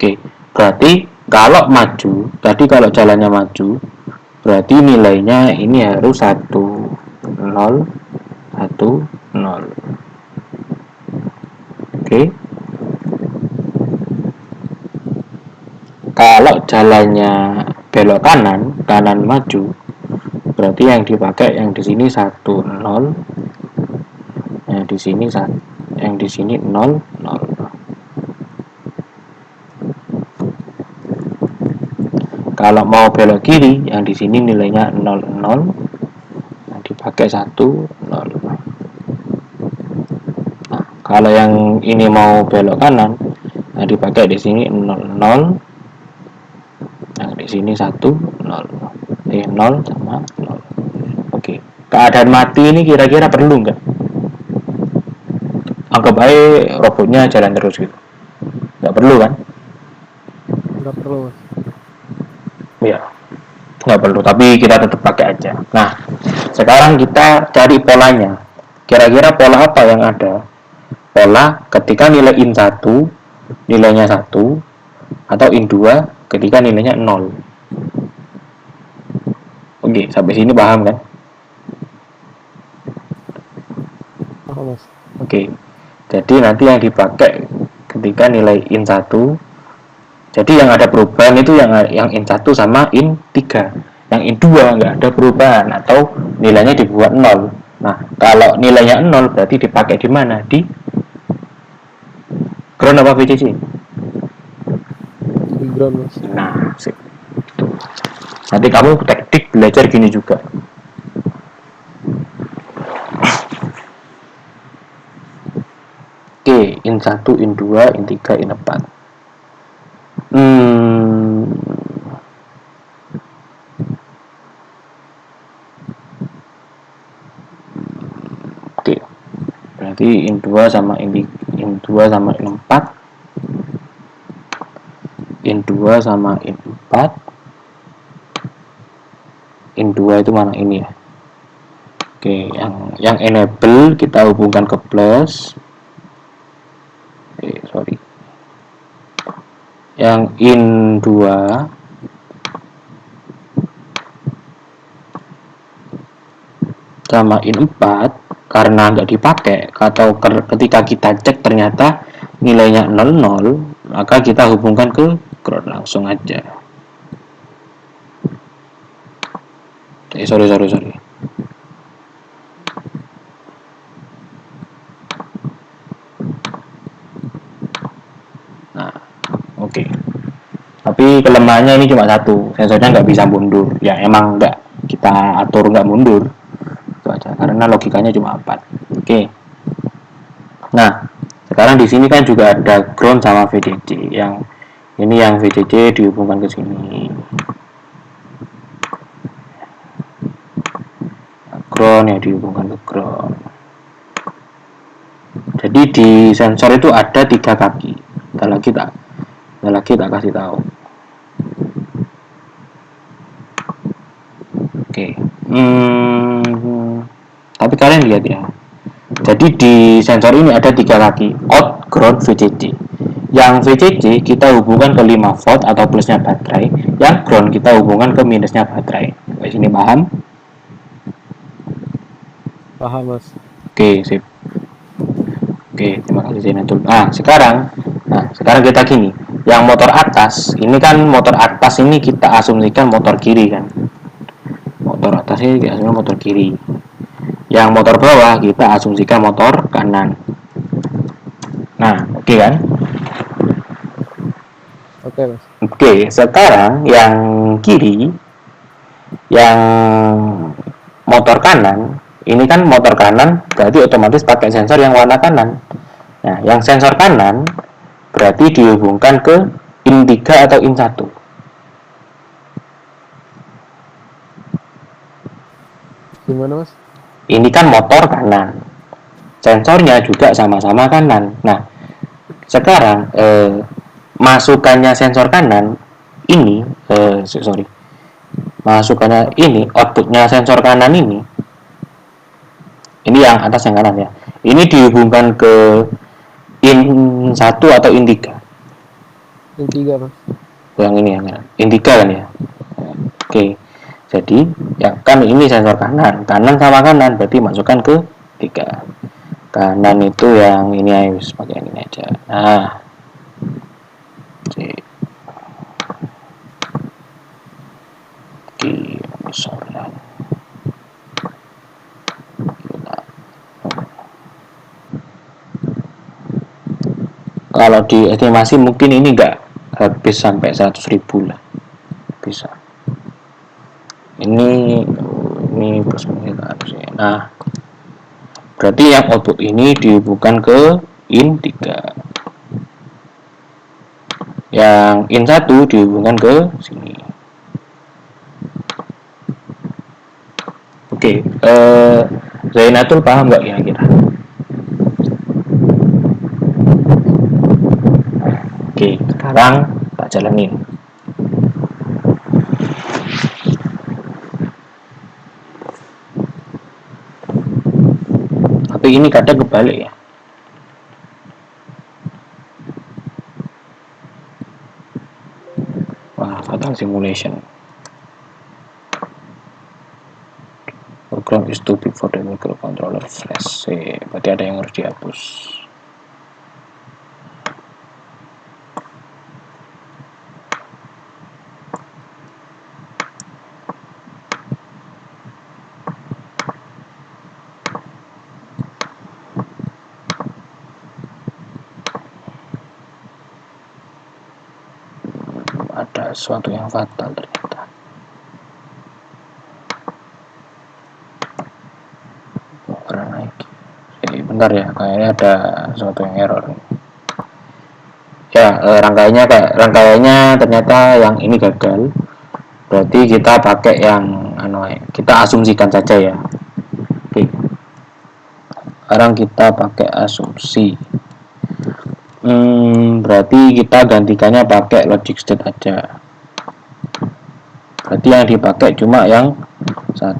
Oke, berarti kalau maju, tadi kalau jalannya maju, berarti nilainya ini harus 1, 0, 1, 0. Oke. Kalau jalannya belok kanan, kanan maju, berarti yang dipakai yang di sini 1, 0, yang di sini 1, yang di sini 0, 0. Kalau mau belok kiri, yang di sini nilainya 0, 0, yang dipakai 1, 0. Nah, kalau yang ini mau belok kanan, yang dipakai di sini 0, 0, yang di sini 1, 0. 0 sama 0. Oke, keadaan mati ini kira-kira perlu nggak? Anggap aja robotnya jalan terus gitu. Nggak perlu kan? Nggak perlu. Ya, nggak perlu, tapi kita tetap pakai aja. Nah, sekarang kita cari polanya. Kira-kira pola apa yang ada? Pola ketika nilai in 1 nilainya 1, atau in 2 ketika nilainya 0. Oke, sampai sini paham kan? Paham, Mas. Oke, jadi nanti yang dipakai ketika nilai in 1, jadi yang ada perubahan itu yang in 1 sama in 3. Yang in 2 nggak ada perubahan atau nilainya dibuat 0. Nah, kalau nilainya 0 berarti dipakai di mana? Di ground apa VCC? Di ground, Mas. Nah, sip. Itu. Nanti kamu teknik belajar gini juga. Oke, in 1, in 2, in 3, in 4. Oke. Berarti in 2 sama in 2 sama in 4. In 2 sama in 4. In 2 itu mana ini ya? Oke, yang enable kita hubungkan ke plus. Sorry. Yang in 2 sama in 4 karena nggak dipakai atau ketika kita cek ternyata nilainya 00, maka kita hubungkan ke ground langsung aja. Sorry. Nah, oke. Tapi kelemahannya ini cuma satu, sensornya nggak bisa mundur. Ya emang nggak kita atur nggak mundur. Itu aja. Karena karena logikanya cuma 4. Oke. Nah, sekarang di sini kan juga ada ground sama VCC. Yang ini yang VCC dihubungkan ke sini. Ground yang dihubungkan ke ground. Jadi di sensor itu ada 3 kaki. Kita lagi tak kasih tahu. Oke. Tapi kalian lihat ya. Jadi di sensor ini ada 3 kaki, out, ground, VCC. Yang VCC kita hubungkan ke 5 volt atau plusnya baterai, yang ground kita hubungkan ke minusnya baterai. Sampai sini paham? Paham, Mas. Oke, sip. Oke, terima kasih Zainatul. Nah, sekarang kita gini. Yang motor atas, ini kan motor atas ini kita asumsikan motor kiri kan. Motor atas ini kita asumsikan motor kiri. Yang motor bawah kita asumsikan motor kanan. Nah, oke kan? Oke, Mas. Oke, sekarang yang kiri, yang motor kanan, ini kan motor kanan berarti otomatis pakai sensor yang warna kanan. Nah, yang sensor kanan berarti dihubungkan ke in 3 atau in 1. Gimana, Mas? Ini kan motor kanan, sensornya juga sama-sama kanan. Nah, sekarang masukannya sensor kanan ini, masukannya ini, outputnya sensor kanan ini yang atas yang kanan ya. Ini dihubungkan ke in 1 atau in 3. In 3, Mas. Yang ini ya, in 3 kan ya. Oke. Jadi, ya kan ini sensor kanan sama kanan berarti masukkan ke 3. Kanan itu yang ini aja, pakai yang ini aja. Nah, misalnya kalau diestimasi mungkin ini enggak habis sampai 100.000 lah, bisa. Ini plus minus harusnya. Nah, berarti yang output ini dihubungkan ke in 3. Yang in 1 dihubungkan ke sini. Oke, Zainatul paham nggak kira-kira? Oke, sekarang tak jalanin. Tapi ini kadang kebalik ya. Wah, fatal simulation. Program is too big for the microcontroller flash. Berarti ada yang harus dihapus. Ada sesuatu yang fatal ternyata. Pernah naik. Bentar ya, kayaknya ada sesuatu yang error. Ya, rangkaiannya ternyata yang ini gagal. Berarti kita pakai yang kita asumsikan saja ya. Oke. Sekarang kita pakai asumsi. Berarti kita gantikannya pakai logic state aja. Berarti yang dipakai cuma yang 1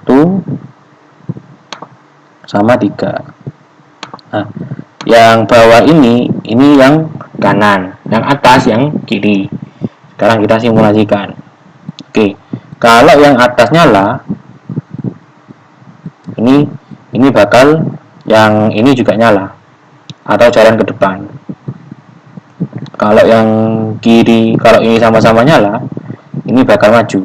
sama 3. Nah, yang bawah ini yang kanan, yang atas yang kiri. Sekarang kita simulasikan. Oke, kalau yang atas nyala, ini bakal yang ini juga nyala atau jalan ke depan. Kalau yang kiri, kalau ini sama-sama nyala, ini bakal maju.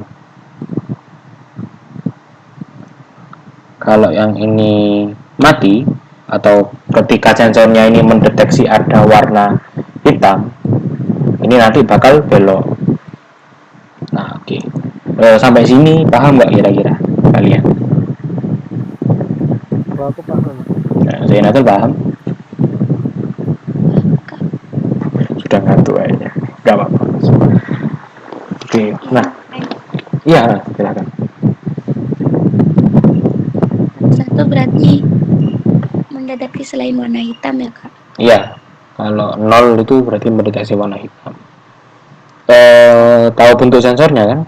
Kalau yang ini mati, atau ketika sensornya ini mendeteksi ada warna hitam, ini nanti bakal belok. Nah, oke. Sampai sini paham nggak kira-kira kalian? kalau aku paham. Nah, Zainatul paham? Kak. Sudah ngantuk aja. Gak apa-apa. Oke, nah, iya silakan. Satu berarti mendeteksi selain warna hitam ya kak? Iya, kalau 0 itu berarti mendeteksi warna hitam. Tahu bentuk sensornya kan?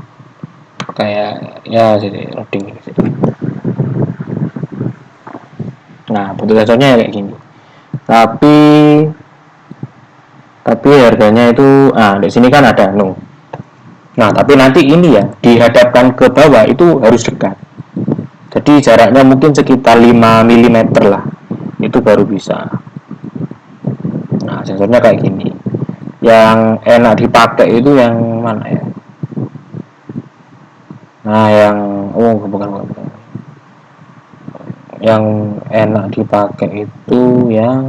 Kayak ya sini loading gitu. Nah, bentuk sensornya kayak gini. Tapi harganya itu, di sini kan ada no. Nah, tapi nanti ini ya dihadapkan ke bawah itu harus dekat. Jadi jaraknya mungkin sekitar 5 mm lah. Itu baru bisa. Nah, sensornya kayak gini. Yang enak dipakai itu yang mana ya? Nah, yang bukan. Yang enak dipakai itu yang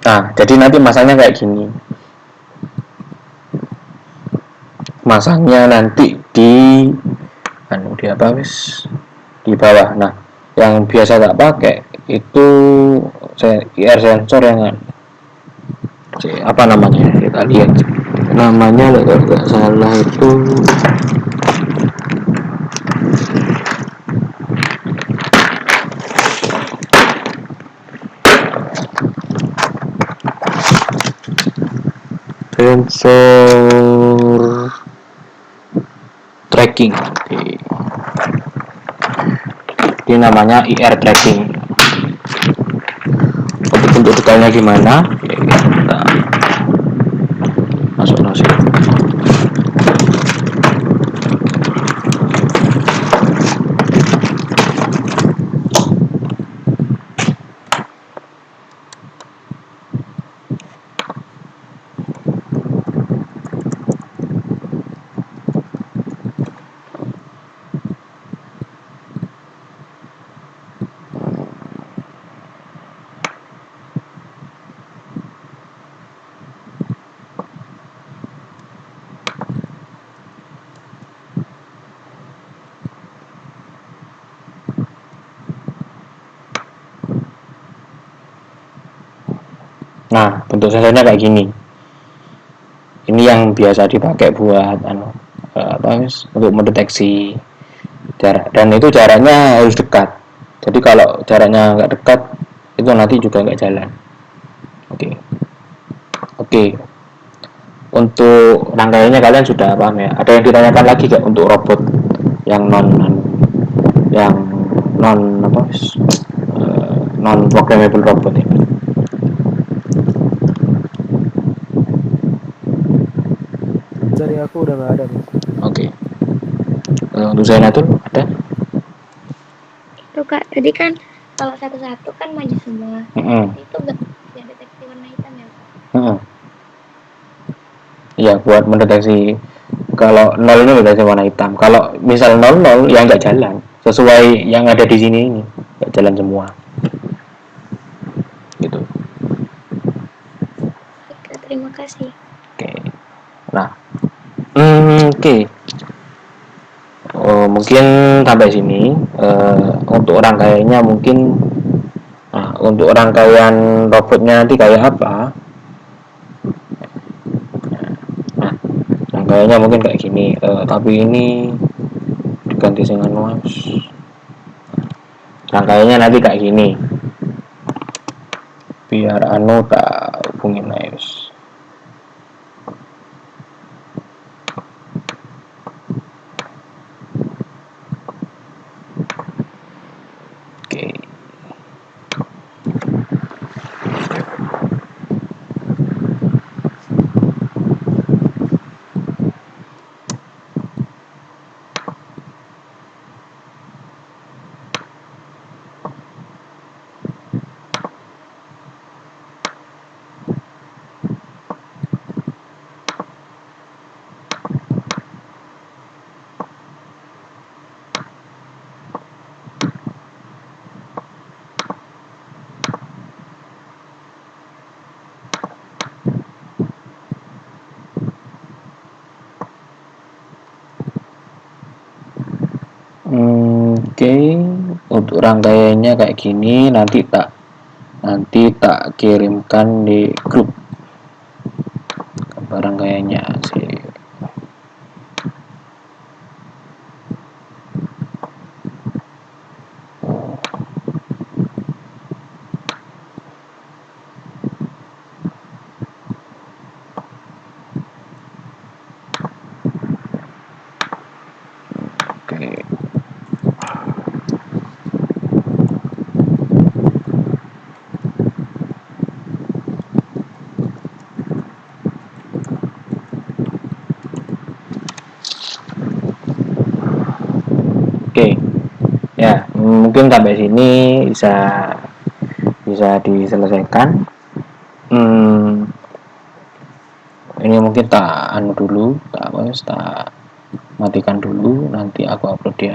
Nah, jadi nanti masangnya kayak gini. Masangnya nanti di di bawah. Nah, yang biasa tak pakai itu IR sensor yang apa namanya? Kita lihat. Namanya kalau nggak salah itu sensor tracking. Ini namanya IR tracking. Untuk detailnya gimana? Kita masuk. Nah, bentuk sensornya kayak gini. Ini yang biasa dipakai buat untuk mendeteksi jarak, dan itu jaraknya harus dekat. Jadi kalau jaraknya nggak dekat, itu nanti juga nggak jalan. Oke. Untuk rangkaiannya kalian sudah paham ya? Ada yang ditanyakan lagi nggak untuk robot yang non programmable robot ini? Dari aku udah nggak ada mas. Oke. Untuk saya tuh ada? Itu kak, tadi kan kalau satu-satu kan maju semua. Itu nggak bisa deteksi warna hitam ya kak? Iya, buat mendeteksi kalau 0 ini mendeteksi warna hitam. Kalau misal 00 ya nggak jalan. Sesuai yang ada di sini ini, nggak jalan semua. Gitu. Oke, terima kasih. Oke. Nah, oke. Mungkin sampai sini. Untuk rangkaiannya mungkin, untuk rangkaian robotnya nanti kayak apa? Nah, rangkaiannya mungkin kayak gini. Tapi ini diganti dengan mas. Rangkaiannya nanti kayak gini. Biar tak hubungin nice. Oke, untuk rangkaiannya kayak gini, nanti tak kirimkan di grup gambar rangkaiannya sih. Oke. Oke, ya mungkin sampai sini bisa diselesaikan. Ini mungkin tak matikan dulu, nanti aku upload di